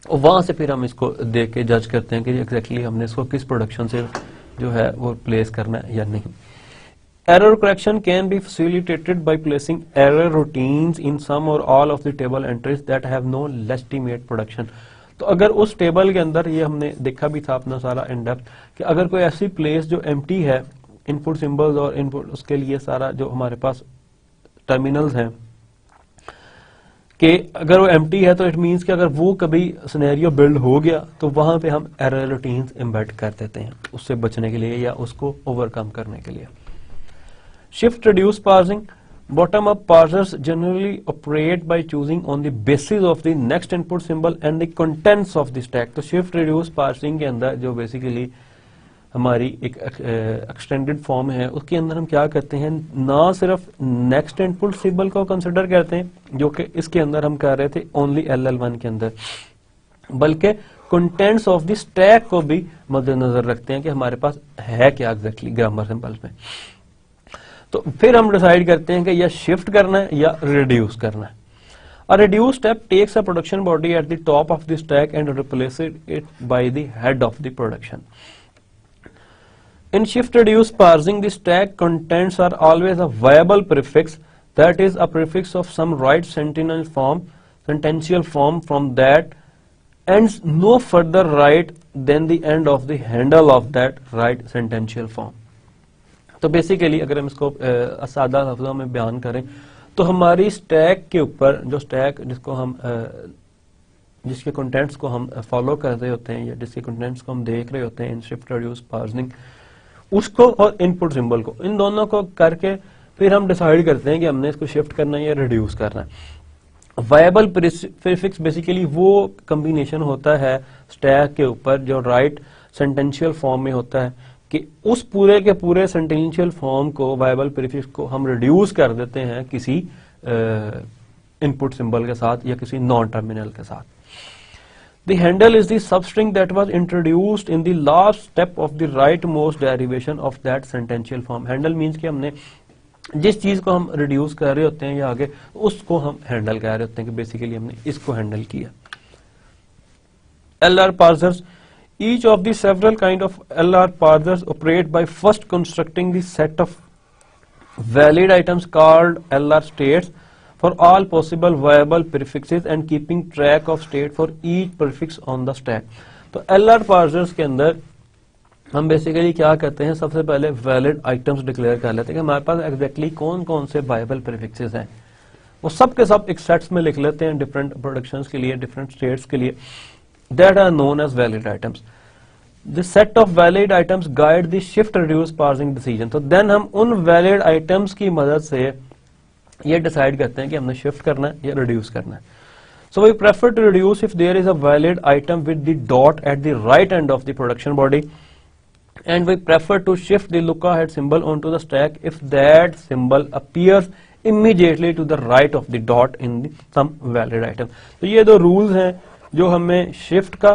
और वहां से फिर हम इसको देख के जज करते हैं कि एग्जैक्टली हमने इसको किस प्रोडक्शन से जो है वो प्लेस करना है या नहीं. Error correction can be facilitated by placing error routines in some or all of the table entries that have no legitimate production. तो अगर उस टेबल के अंदर, ये हमने देखा भी था अपना सारा इन डेप्थ, कि अगर कोई ऐसी प्लेस जो एम्प्टी है, इनपुट सिंबल्स और इनपुट उसके लिए सारा जो हमारे पास टर्मिनल्स हैं, कि अगर वो एम्प्टी है तो इट मींस कि अगर वो कभी सिनेरियो बिल्ड हो गया तो वहां पे हम एरर रूटीन्स एम्बेड कर देते हैं उससे बचने के लिए या उसको ओवरकम करने के लिए. Shift reduce parsing. Bottom up parsers generally operate by choosing on the basis of the next input symbol and the contents of the stack. तो shift reduce parsing के अंदर जो बेसिकली हमारी एक एक्सटेंडेड फॉर्म है उसके अंदर हम क्या करते हैं, ना सिर्फ नेक्स्ट इनपुट सिंबल को कंसिडर करते हैं जो कि इसके अंदर हम कर रहे थे ओनली LL1 के अंदर, बल्कि कंटेंट्स ऑफ द स्टैक को भी मद्देनजर रखते हैं कि हमारे पास है क्या एग्जैक्टली ग्रामर सिंबल्स में. तो फिर हम डिसाइड करते हैं कि या शिफ्ट करना है या रिड्यूस करना है. A reduce step takes a production body at the top of the stack and replaces it by the head of the production. In shift reduce parsing, the stack contents are always a viable prefix, that is a prefix of some right sentential form from that ends no further right than the end of the handle of that right sentential form. तो बेसिकली अगर हम इसको सादा लफ्जों में बयान करें तो हमारी स्टैक के ऊपर जो स्टैक जिसको हम जिसके कंटेंट्स को हम फॉलो कर रहे होते हैं या जिसके कंटेंट्स को हम देख रहे होते हैं इन शिफ्ट रिड्यूस पार्सिंग, उसको और इनपुट सिंबल को, इन दोनों को करके फिर हम डिसाइड करते हैं कि हमने इसको शिफ्ट करना है या रिड्यूस करना है. वायबल प्रीफिक्स बेसिकली वो कॉम्बिनेशन होता है स्टैक के ऊपर जो राइट सेंटेंशियल फॉर्म में होता है कि उस पूरे के पूरे सेंटेंशियल फॉर्म को, वायबल प्रीफिक्स को हम रिड्यूस कर देते हैं किसी इनपुट सिंबल के साथ या किसी नॉन टर्मिनल के साथ. The handle is the substring that was introduced in the last step of the right most derivation of that sentential form. Handle means कि हमने जिस चीज को हम रिड्यूस कर रहे होते हैं या आगे उसको हम हैंडल कह रहे होते हैं कि बेसिकली हमने इसको हैंडल किया. LR parsers. Each of the several kind of LR parsers operate by first constructing the set of valid items called LR states for all possible viable prefixes and keeping track of state for each prefix on the stack. तो LR parsers के अंदर हम बेसिकली क्या करते हैं, सबसे पहले वैलिड आइटम्स डिक्लेयर कर लेते हैं कि हमारे पास एग्जैक्टली कौन कौन से वायबल प्रीफिक्सेस हैं, वो सब के सब एक सेट्स में लिख लेते हैं डिफरेंट प्रोडक्शंस के लिए, डिफरेंट स्टेट्स के लिए, that are known as valid items. The set of valid items guide the shift reduce parsing decision. तो then हम उन valid items की मदद से ये डिसाइड करते हैं कि हमने शिफ्ट करना है या रिड्यूस करना है. So we prefer to reduce if there is a valid item with the dot at the right end of the production body, and we prefer to shift the lookahead symbol onto the stack if that symbol appears immediately to the right of the dot in the some valid item. तो ये दो रूल्स हैं जो हमें शिफ्ट का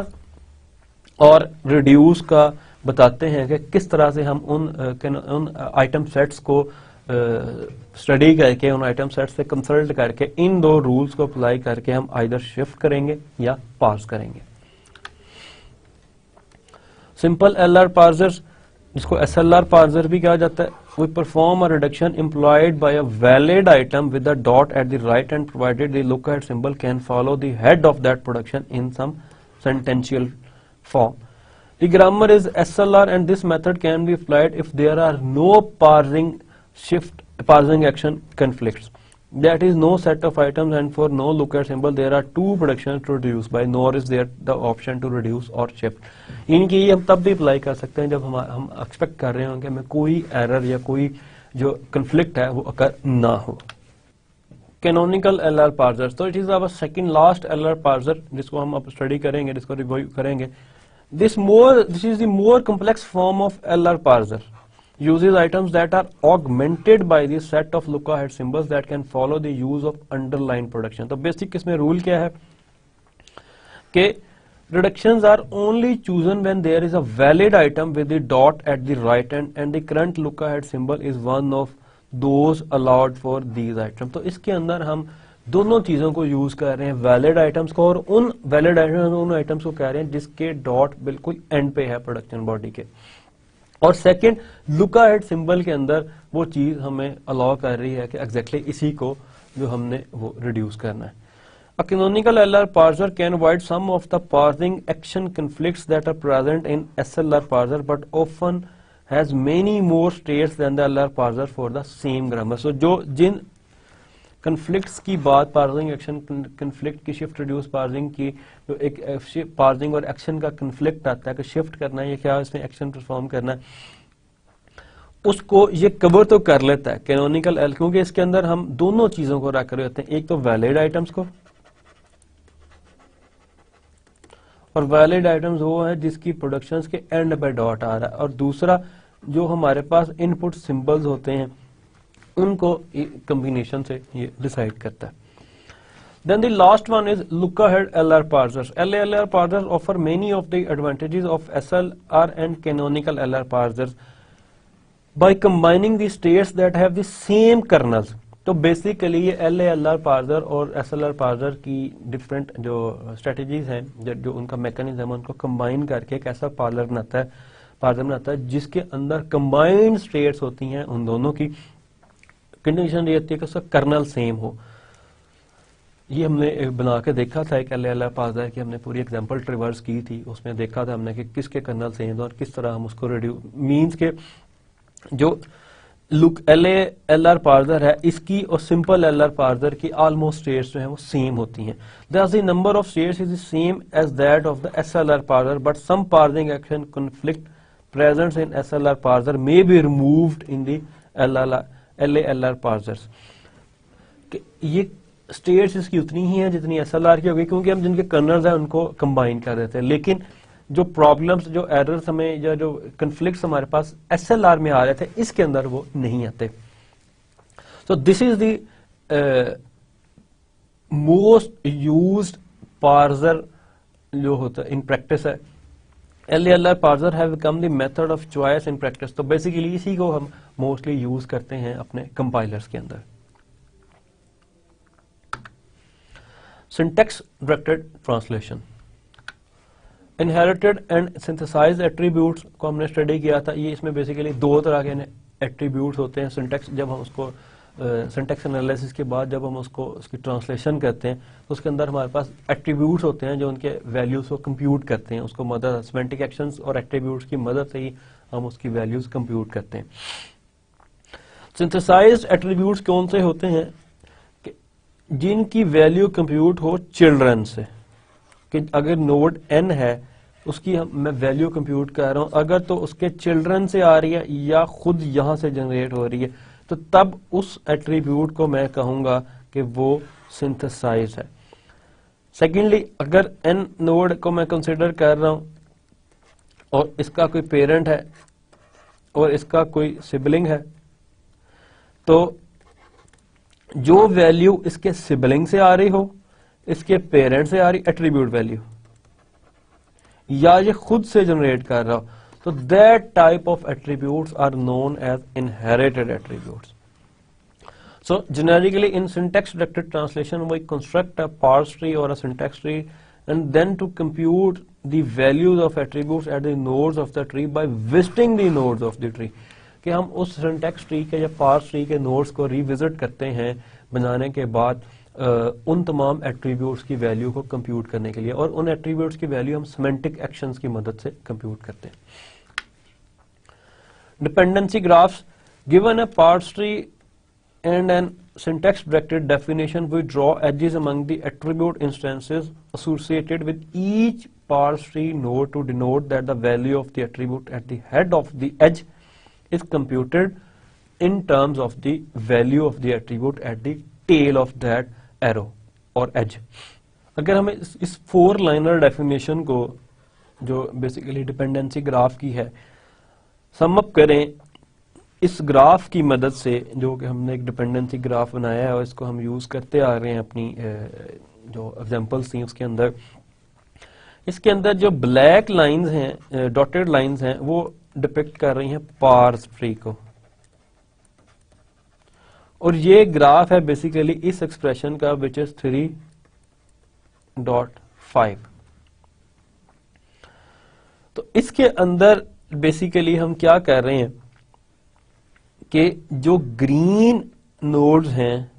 और रिड्यूस का बताते हैं कि किस तरह से हम उन आइटम सेट्स को स्टडी करके, उन आइटम सेट्स से कंसल्ट करके इन दो रूल्स को अप्लाई करके हम आइदर शिफ्ट करेंगे या पार्स करेंगे. सिंपल LR पार्सर्स, जिसको SLR पार्सर भी कहा जाता है, we perform a reduction employed by a valid item with a dot at the right hand provided the lookahead symbol can follow the head of that production in some sentential form. The grammar is SLR and this method can be applied if there are no parsing action conflicts. That is no set of items and for no lookahead symbol there are two productions to reduce by, nor is there the option to reduce or shift. इनकी हम तब भी अप्लाई कर सकते हैं जब हम एक्सपेक्ट कर रहे हों कि हमें कोई एरर या कोई जो कंफ्लिक्ट है वो अकर ना हो. कैनोनिकल एलआर पार्सर, तो it is our second last LR parser जिसको हम अब स्टडी करेंगे, जिसको रिव्यू करेंगे. This is the more complex form of LR parser, uses items that are augmented by the set of lookahead symbols that can follow the use of underline production. तो बेसिक इसमें रूल क्या है कि reductions are only chosen when there is a valid item with the dot at the right end and the current lookahead symbol is one of those allowed for these items. तो इसके अंदर हम दोनों चीजों को यूज कर रहे हैं, वैलिड आइटम्स को और उन वैलिड आइटम्स को कह रहे हैं जिसके डॉट बिल्कुल एंड पे है प्रोडक्शन बॉडी के. और सेकंड लुकाहेड सिंबल के अंदर वो चीज हमें अलाउ कर रही है कि एग्जैक्टली इसी को जो हमने वो रिड्यूस करना है. A canonical LR parser can avoid some of the parsing action conflicts that are present in SLR parser but often has many more states than the LR parser for the same grammar. So जो जिन कन्फ्लिक्ट्स की बात, पार्सिंग एक्शन कन्फ्लिक्ट की, शिफ्ट रिड्यूस पार्सिंग की, जो एक पार्सिंग और एक्शन का कन्फ्लिक्ट आता है कि शिफ्ट करना है या क्या इसमें एक्शन परफॉर्म करना है, उसको ये कवर तो कर लेता है कैनोनिकल एल, क्योंकि इसके अंदर हम दोनों चीजों को रख रहे होते हैं, एक तो वैलिड आइटम्स को, और वैलिड आइटम्स वो है जिसकी प्रोडक्शंस के एंड पे डॉट आ रहा है, और दूसरा जो हमारे पास इनपुट सिंबल्स होते हैं उनको कॉम्बिनेशन से ये डिसाइड करता है. Then the last one is lookahead LR parsers. LR parsers offer many of the advantages of SLR and canonical LR parsers by combining the states that have the same kernels. तो बेसिकली ये LR पार्सर और SLR पार्सर की डिफरेंट जो स्ट्रेटजीज हैं, जो उनका मैकेनिज्म है, उनको कंबाइन करके एक ऐसा पार्सर बनाता है जिसके अंदर कंबाइंड स्टेट्स होती हैं, उन दोनों की कंडीशन ये होती है कि उसका कर्नल सेम हो. ये हमने बना के देखा था एक LR पार्सर की, हमने पूरी एग्जांपल ट्रिवर्स की थी, उसमें देखा था हमने कि किसके कर्नल सेम है और किस तरह हम उसको रिड्यूस, मींस के जो LR पार्सर है इसकी और सिंपल LR पार्सर की ऑलमोस्ट स्टेट्स जो है वो सेम होती हैं. Thus the number of states is the same as that of the SLR parser, but some parsing action conflict present in SLR parser may be removed in the LR parsers. ये स्टेट्स इसकी उतनी ही है जितनी SLR की होगी, क्योंकि हम जिनके कर्नल्स हैं उनको कंबाइन कर देते हैं, लेकिन जो प्रॉब्लम्स, जो एरर्स हमें या जो कंफ्लिक्ट्स हमारे पास SLR में आ रहे थे इसके अंदर वो नहीं आते. सो this is the most used parser जो होता है इन प्रैक्टिस है. LR parser have become the method of choice in practice. तो बेसिकली इसी को हम मोस्टली यूज करते हैं अपने कंपाइलर्स के अंदर. Syntax directed translation, inherited and synthesized attributes को हमने स्टडी किया था. ये इसमें बेसिकली दो तरह के एट्रीब्यूट्स होते हैं. सिंटैक्स, जब हम उसको सिंटैक्स एनालिसिस के बाद जब हम उसकी ट्रांसलेशन करते हैं तो उसके अंदर हमारे पास एट्रीब्यूट्स होते हैं जो उनके वैल्यूज को कंप्यूट करते हैं. उसको मदद सिमेंटिक एक्शंस और एट्रीब्यूट्स की मदद से ही हम उसकी वैल्यूज कंप्यूट करते हैं. सिंथेसाइज्ड एट्रीब्यूट्स कौन से होते हैं कि जिनकी वैल्यू कंप्यूट हो चिल्ड्रन से, कि अगर नोड n है उसकी मैं वैल्यू कंप्यूट कर रहा हूं, अगर तो उसके चिल्ड्रन से आ रही है या खुद यहां से जनरेट हो रही है, तो तब उस एट्रीब्यूट को मैं कहूंगा कि वो सिंथेसाइज है. सेकेंडली, अगर n नोड को मैं कंसिडर कर रहा हूं और इसका कोई पेरेंट है और इसका कोई सिबलिंग है, तो जो वैल्यू इसके सिबलिंग से आ रही हो, इसके पेरेंट से आ रही एट्रीब्यूट वैल्यू, या ये खुद से जनरेट कर रहा हो, तो that type of attributes are known as inherited attributes. So generically in syntax directed translation we construct a parse tree or a syntax tree and then to compute the values of attributes at the nodes of the tree by visiting the nodes of the tree. कि हम उस syntax tree के या parse tree के nodes को revisit करते हैं बनाने के बाद उन तमाम एट्रीब्यूट्स की वैल्यू को कंप्यूट करने के लिए, और उन एट्रीब्यूट्स की वैल्यू हम सिमेंटिक एक्शंस की मदद से कंप्यूट करते हैं. Dependency graphs, given a parse tree and an syntax directed definition we draw edges among the attribute instances associated with each parse tree node to denote that the value of the attribute at the head of the edge is computed in terms of the value of the attribute at the tail of that arrow और एज। अगर हमें इस 4 लाइनर डेफिनेशन को जो बेसिकली डिपेंडेंसी ग्राफ की है सम अप करें इस ग्राफ की मदद से, जो कि हमने एक डिपेंडेंसी ग्राफ बनाया है और इसको हम यूज करते आ रहे हैं अपनी जो एग्जांपल्स थी उसके अंदर। इसके अंदर जो ब्लैक लाइंस हैं, डॉटेड लाइंस हैं, वो डिपिक्ट कर रही हैं पार्स ट्री को, और ये ग्राफ है बेसिकली इस एक्सप्रेशन का विच इज 3.5। तो इसके अंदर बेसिकली हम क्या कर रहे हैं कि जो ग्रीन नोड्स हैं,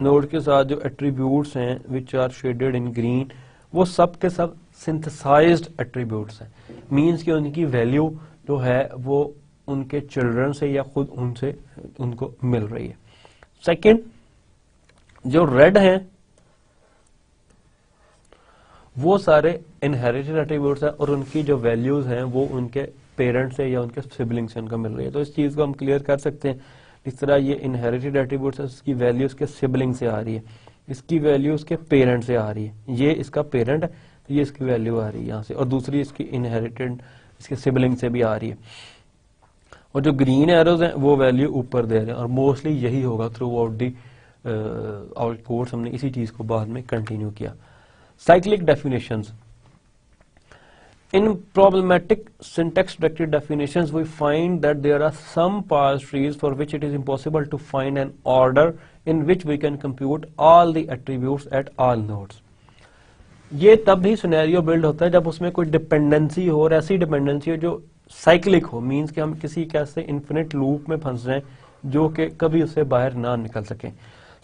नोड के साथ जो एट्रीब्यूट्स हैं which are shaded in green, वो सब के सब सिंथेसाइज्ड एट्रीब्यूट्स हैं। मींस कि उनकी वैल्यू जो है वो उनके चिल्ड्रन से या खुद उनसे उनको मिल रही है। सेकंड, जो रेड हैं वो सारे इनहेरिटेड एट्रीब्यूट्स हैं और उनकी जो वैल्यूज हैं वो उनके पेरेंट्स से या उनके सिबलिंग से उनको मिल रही है। तो इस चीज को हम क्लियर कर सकते हैं। इस तरह ये इनहेरिटेड एट्रीब्यूट्स है, इसकी वैल्यू इसके सिबलिंग से आ रही है, इसकी वैल्यू इसके पेरेंट से आ रही है। ये इसका पेरेंट है तो ये इसकी वैल्यू आ रही है यहाँ से, और दूसरी इसकी इनहेरिटेड इसके सिबलिंग से भी आ रही है। और जो ग्रीन एरोज हैं वो वैल्यू ऊपर दे रहे हैं, और मोस्टली यही होगा through out the out course. हमने इसी चीज को बाद में कंटिन्यू किया। Cyclic definitions. In problematic syntax-directed definitions, we find that there are some parse trees for which it is impossible to find an order in which we can compute all the attributes at all nodes. ये तब भी सिनेरियो बिल्ड होता है जब उसमें कोई डिपेंडेंसी हो, और ऐसी डिपेंडेंसी हो जो साइक्लिक हो, मींस कि हम किसी कैसे इन्फिनिट लूप में फंस जाएं जो कि कभी उससे बाहर ना निकल सकें।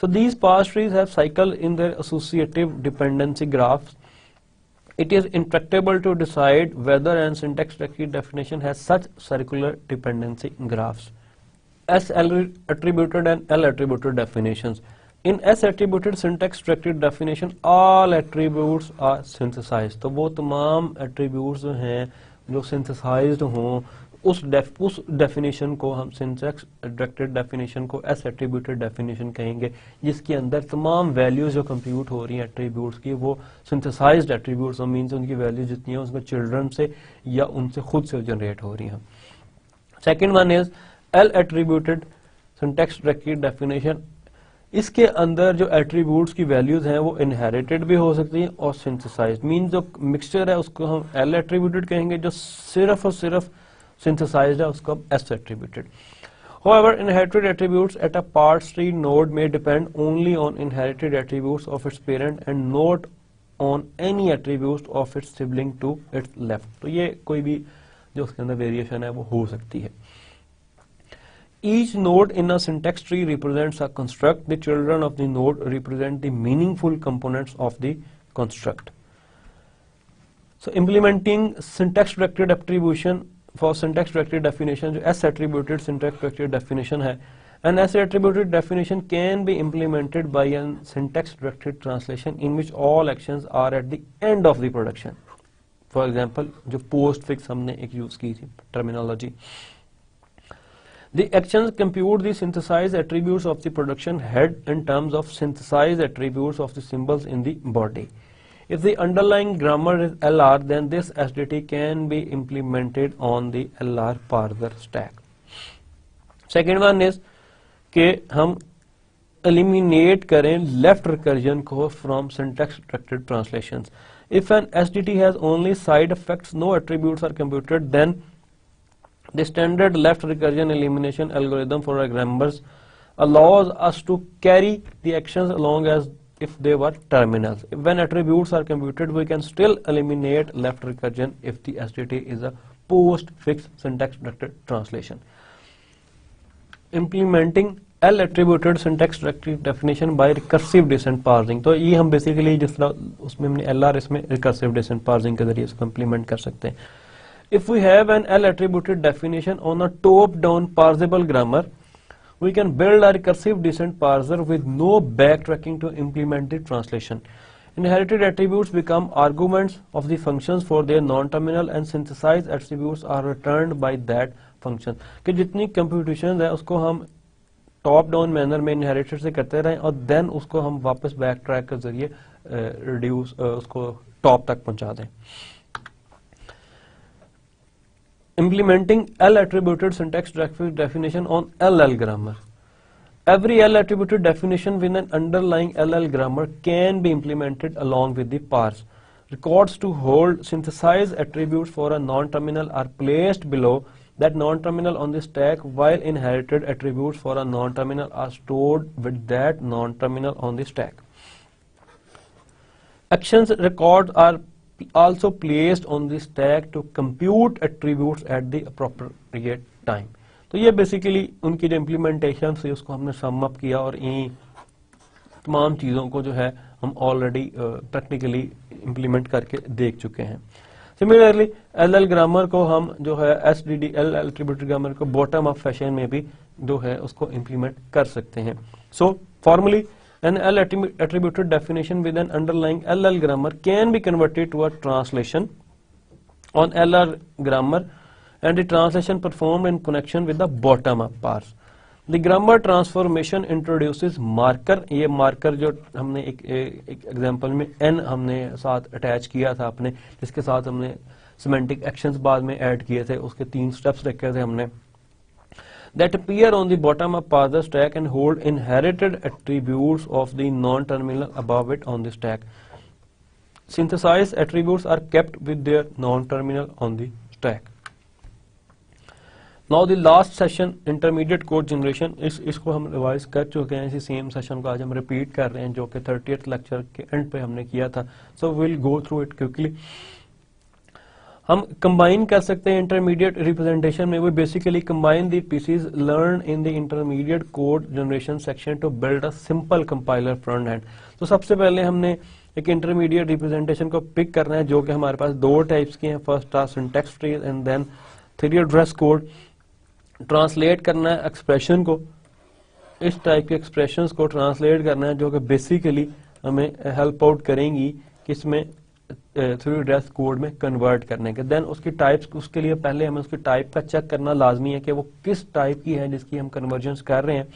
So these parse trees have cycle in their associative dependency graphs. It is intractable to decide whether an syntax-directed definition has such circular dependency graphs. S-attributed and L-attributed definitions. In S-attributed syntax-directed definition, all attributes are synthesized. तो वो तमाम attributes हैं जो synthesized हों, उस डेफिनेशन को हम सिंटैक्स डायरेक्टेड डेफिनेशन को एस एट्रीब्यूटेड डेफिनेशन कहेंगे, जिसके अंदर तमाम वैल्यूज जो कंप्यूट हो रही हैं एट्रीब्यूट्स की वो सिंथेसाइज्ड एट्रीब्यूट्स, मींस उनकी वैल्यू जितनी है उसमें चिल्ड्रन से या उनसे खुद से जनरेट हो रही हैं। Second one is L attributed syntax directed definition. इसके अंदर जो एट्रीब्यूट्स की वैल्यूज हैं वो इनहेरिटेड भी हो सकती हैं और सिंथेसाइज्ड, मींस जो मिक्सचर है उसको हम एल एट्रीब्यूटेड कहेंगे, जो सिर्फ और सिर्फ synthesized है उसको S attributed. However, inherited attributes at a parse tree node may depend only on inherited attributes of its parent and not on any attributes of its sibling to its left. तो ये कोई भी जो उसके अंदर वेरिएशन है वो हो सकती है। Each node in a syntax tree represents a construct. The children of the node represent the meaningful components of the construct. So implementing syntax directed attribution for syntax directed definition, जो S attributed syntax directed definition है, an S attributed definition can be implemented by a syntax directed translation in which all actions are at the end of the production. For example, जो postfix हमने एक यूज की थी terminology. The actions compute the synthesized attributes of the production head in terms of synthesized attributes of the symbols in the body. If the underlying grammar is LR, then this SDT can be implemented on the LR parser stack. Second one is कि हम eliminate करें left recursion को from syntax directed translations. If an SDT has only side effects, no attributes are computed, then the standard left recursion elimination algorithm for grammars allows us to carry the actions along as if they were terminals. When attributes are computed, we can still eliminate left recursion if the SDT is a postfix syntax directed translation. Implementing L attributed syntax directed definition by recursive descent parsing. तो ये हम बेसिकली जिस तरह उसमें हमने LR इसमें recursive descent parsing के जरिए इसको implement कर सकते हैं. If we have an L attributed definition on a top down parsable grammar, we can build a recursive descent parser with no backtracking to implement the translation. Inherited attributes become arguments of the functions for their non-terminal and synthesized attributes are returned by that function. कि जितनी computations है उसको हम टॉप डाउन मैनर में इनहेरिटेड से करते रहें और देन उसको हम वापस बैक ट्रैक के जरिए रिड्यूस उसको टॉप तक पहुंचा दें. Implementing L attributed syntax definition on LL grammar. Every L attributed definition with an underlying LL grammar can be implemented along with the parse. Records to hold synthesized attributes for a non-terminal are placed below that non-terminal on the stack, while inherited attributes for a non-terminal are stored with that non-terminal on the stack. Actions records are also placed on the stack to compute attributes at the appropriate time. तो ये बेसिकली उनकी जो इम्प्लीमेंटेशन थी उसको हमने सम अप किया और इन तमाम चीज़ों को जो है हम ऑलरेडी प्रैक्टिकली इम्प्लीमेंट करके देख चुके हैं. सिमिलरली एल ग्रामर को हम जो है SDDL एट्रीब्यूटेड ग्रामर को बॉटम अप फैशन में भी जो है उसको इम्प्लीमेंट कर सकते हैं. सो formally an L attributed definition with an underlying LL grammar can be converted to a translation on LL grammar and the translation performed in connection with the bottom up parse. The grammar transformation introduces marker. ये marker जो हमने एक एग्जांपल में n हमने साथ अटैच किया था अपने, जिसके साथ हमने semantic actions बाद में ऐड किए थे, उसके 3 स्टेप्स रखे थे हमने, that appear on the bottom of parser stack and hold inherited attributes of the non-terminal above it on the stack. Synthesized attributes are kept with their non-terminal on the stack. Now the last session, intermediate code generation, इसको हम रिवाइज कर चुके हैं. इसी सेम सेशन को आज हम रिपीट कर रहे हैं जो कि 30th लेक्चर के एंड पे हमने किया था. So we'll go through it quickly. हम कंबाइन कर सकते हैं इंटरमीडिएट रिप्रेजेंटेशन में. We basically combine the pieces learn in the intermediate code generation section to build a simple compiler front end. तो सबसे पहले हमने एक इंटरमीडिएट रिप्रेजेंटेशन को पिक करना है जो कि हमारे पास 2 टाइप्स की हैं. First are syntax trees and then 3 address code. Translate करना है एक्सप्रेशन को, इस टाइप के एक्सप्रेशंस को ट्रांसलेट करना है जो कि बेसिकली हमें हेल्प आउट करेंगी किसमें 3 एड्रेस कोड में कन्वर्ट करने के. देन उसकी टाइप्स, उसके लिए पहले हमें उसकी टाइप का चेक करना लाजमी है कि वो किस टाइप की है जिसकी हम कन्वर्जन कर रहे हैं.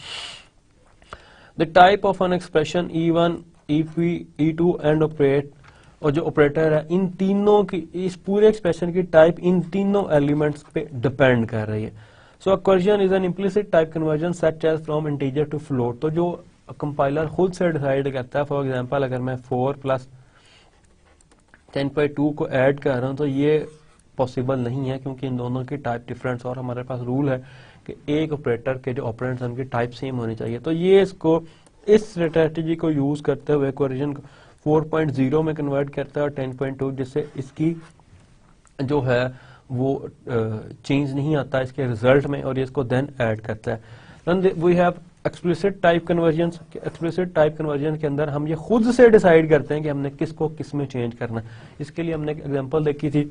The type of an expression E1, EP, E2 and operate, और जो ऑपरेटर है इन तीनों की, इस पूरे एक्सप्रेशन की टाइप इन तीनों एलिमेंट्स पे डिपेंड कर रही है. So conversion is an implicit type conversion such as from integer to float. तो जो कंपाइलर खुद से डिसाइड करता है, फॉर एग्जांपल अगर मैं 4 + 10.2 को ऐड कर रहा हूं तो ये पॉसिबल नहीं है क्योंकि इन दोनों की टाइप डिफरेंस, और हमारे पास रूल है कि एक ऑपरेटर के जो ऑपरेंड्स उनकी टाइप सेम होनी चाहिए. तो ये इसको, इस स्ट्रेटेजी को यूज करते हुए कन्वर्जन को 4.0 में कन्वर्ट करता है और 10.2, जिससे इसकी जो है वो चेंज नहीं आता इसके रिजल्ट में, और ये इसको देन ऐड करता है. Then we have explicit type conversion. Explicit type conversion के अंदर हम ये खुद से डिसाइड करते हैं कि हमने किसको किस में चेंज करना है. इसके लिए हमने एक एग्जांपल देखी थी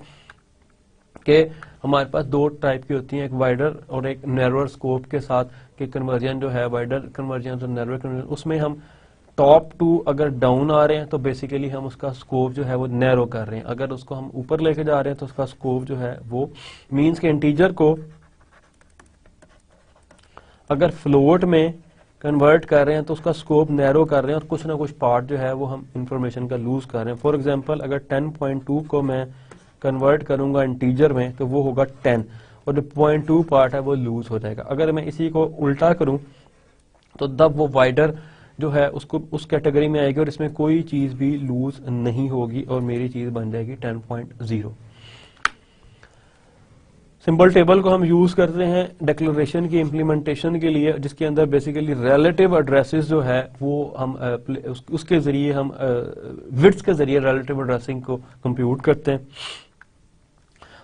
कि हमारे पास 2 टाइप की होती हैं, एक वाइडर और एक नैरोअर स्कोप के साथ कि कन्वर्जन जो है वाइडर कन्वर्जन और नैरोअर कन्वर्जन, उसमें हम टॉप टू अगर डाउन आ रहे हैं तो बेसिकली हम उसका स्कोप जो है वो नैरो कर रहे हैं. अगर उसको हम ऊपर लेके जा रहे हैं तो उसका स्कोप जो है वो मीन्स के इंटीजर को अगर फ्लोट में कन्वर्ट कर रहे हैं तो उसका स्कोप नैरो कर रहे हैं और कुछ ना कुछ पार्ट जो है वो हम इंफॉर्मेशन का लूज कर रहे हैं. फॉर एग्जांपल अगर 10.2 को मैं कन्वर्ट करूंगा इंटीजर में तो वो होगा 10 और जो 0.2 पार्ट है वो लूज हो जाएगा. अगर मैं इसी को उल्टा करूं तो तब वो वाइडर जो है उसको उस कैटेगरी में आएगी और इसमें कोई चीज भी लूज नहीं होगी और मेरी चीज बन जाएगी 10.0. सिंबल टेबल को हम यूज करते हैं डिक्लेरेशन की इम्प्लीमेंटेशन के लिए, जिसके अंदर बेसिकली रिलेटिव एड्रेसेस जो है वो हम उसके जरिए हम विड्थ के जरिए रिलेटिव एड्रेसिंग को कंप्यूट करते हैं.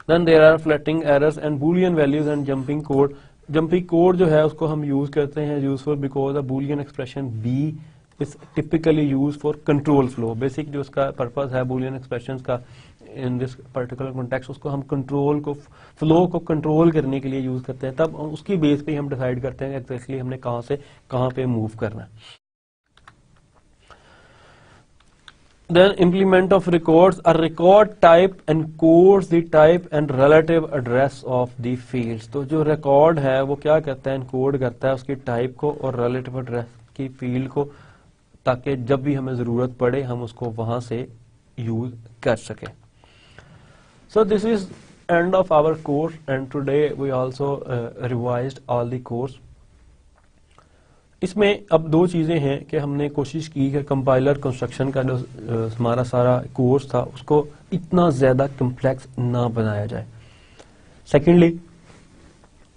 Then there are floating errors and Boolean values and jumping code. Jumping code जो है उसको हम यूज करते हैं useful because the Boolean expression B is typically use for control flow. Basic जो उसका पर्पस है बूलियन एक्सप्रेशंस का इन दिस पर्टिकुलर कॉन्टेक्स्ट, उसको हम कंट्रोल को, फ्लो को कंट्रोल करने के लिए यूज करते हैं. तब उसकी बेस पे हम डिसाइड करते हैं एक्जैक्टली हमने कहां से कहां पे मूव करना है. Then implement of records. A record type encodes the type and relative address of the fields. तो जो record है वो क्या करता है, encode करता है उसकी type को और relative address की field को, ताकि जब भी हमें ज़रूरत पड़े हम उसको वहाँ से use कर सकें. So this is end of our course, and today we also revised all the course. इसमें अब दो चीज़ें हैं कि हमने कोशिश की कि कंपाइलर कंस्ट्रक्शन का जो हमारा सारा कोर्स था उसको इतना ज़्यादा कम्प्लेक्स ना बनाया जाए. सेकेंडली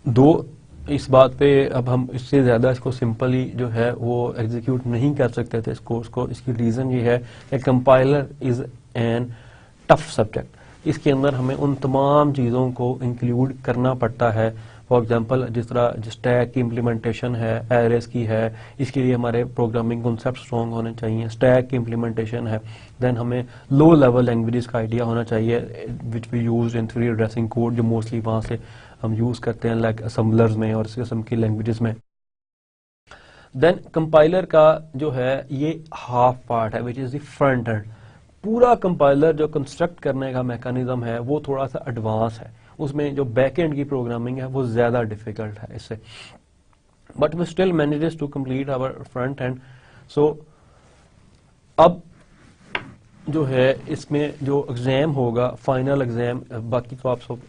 दो इस बात पे अब हम इससे ज़्यादा इसको सिंपली जो है वो एग्जीक्यूट नहीं कर सकते थे इस कोर्स को. इसकी रीज़न ये है कि compiler is an tough subject. इसके अंदर हमें उन तमाम चीज़ों को इंक्लूड करना पड़ता है. फॉर एग्जांपल जिस तरह स्टैक की इम्प्लीमेंटेशन है, एरेस की है, इसके लिए हमारे प्रोग्रामिंग कॉन्सेप्ट स्ट्रॉन्ग होने चाहिए. स्टैक की इम्प्लीमेंटेशन है. देन हमें लो लेवल लैंग्वेजेस का आइडिया होना चाहिए which we use in 3D addressing code, जो मोस्टली वहाँ से हम यूज़ करते हैं लाइक असम्बलर्स में और इस किस्म की लैंग्वेजेस में. देन कंपाइलर का जो है ये हाफ पार्ट है which is the front end. पूरा कंपाइलर जो कंस्ट्रक्ट करने का मैकेनिज्म है वो थोड़ा सा एडवांस है. उसमें जो बैक एंड की प्रोग्रामिंग है वो ज्यादा डिफिकल्ट है इससे, but we still manages to complete our front end. So अब जो है इसमें जो एग्जाम होगा, फाइनल एग्जाम, बाकी तो आप सब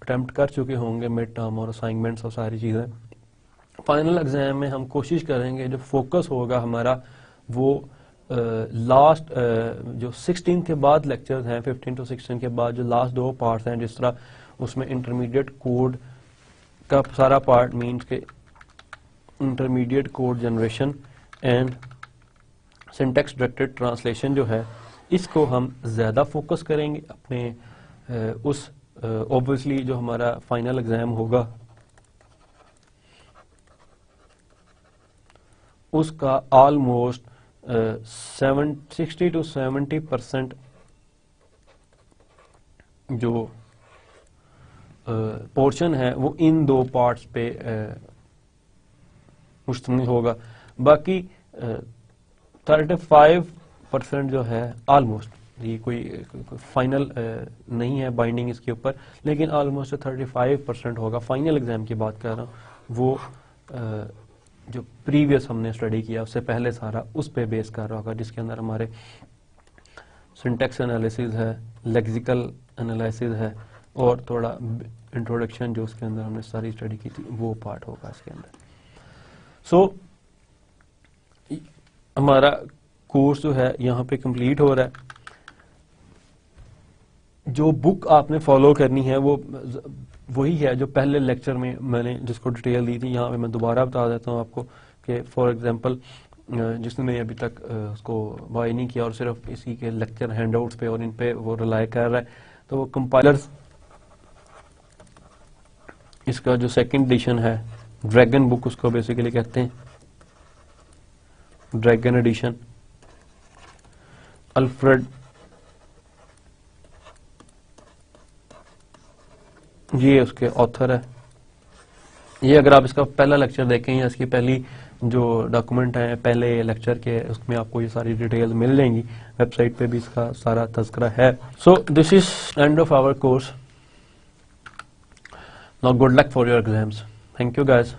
अटेम्प्ट कर चुके होंगे मिड टर्म और असाइनमेंट्स और सारी चीजें. फाइनल एग्जाम में हम कोशिश करेंगे जो फोकस होगा हमारा वो लास्ट जो 16 के बाद लेक्चर्स हैं, 15 to 16 के बाद जो लास्ट दो पार्ट्स हैं, जिस तरह उसमें इंटरमीडिएट कोड का सारा पार्ट मीन्स के intermediate code generation and syntax directed translation जो है इसको हम ज़्यादा फोकस करेंगे अपने उस ऑब्वियसली जो हमारा फाइनल एग्जाम होगा उसका ऑलमोस्ट 60 to 70% जो पोर्शन है वो इन दो पार्ट्स पे मुश्तमिल होगा. बाकी 35% जो है ऑलमोस्ट, ये कोई फाइनल नहीं है बाइंडिंग इसके ऊपर, लेकिन ऑलमोस्ट 35% होगा. फाइनल एग्जाम की बात कर रहा हूँ, वो जो प्रीवियस हमने स्टडी किया उससे पहले सारा उस पे बेस कर रहा होगा, जिसके अंदर हमारे सिंटैक्स एनालिसिस है, लेक्सिकल एनालिसिस है और थोड़ा इंट्रोडक्शन जो उसके अंदर हमने सारी स्टडी की थी वो पार्ट होगा इसके अंदर. सो हमारा कोर्स जो है यहाँ पे कंप्लीट हो रहा है. जो बुक आपने फॉलो करनी है वो वही है जो पहले लेक्चर में मैंने जिसको डिटेल दी थी. यहाँ पे मैं दोबारा बता देता हूँ आपको कि फॉर एग्जांपल जिसने अभी तक उसको बाय नहीं किया और सिर्फ इसी के लेक्चर हैंडआउट्स पे और इन पे वो रिलाई कर रहा है, तो वो कंपाइलर्स इसका जो सेकंड एडिशन है, ड्रैगन बुक उसको बेसिकली कहते हैं, ड्रैगन एडिशन, अल्फ्रेड ये उसके ऑथर है. ये अगर आप इसका पहला लेक्चर देखें या इसकी पहली जो डॉक्यूमेंट है पहले लेक्चर के, उसमें आपको ये सारी डिटेल मिल जाएंगी. वेबसाइट पे भी इसका सारा तज़किरा है. So this is end of our course. Now good luck for your exams. Thank you guys.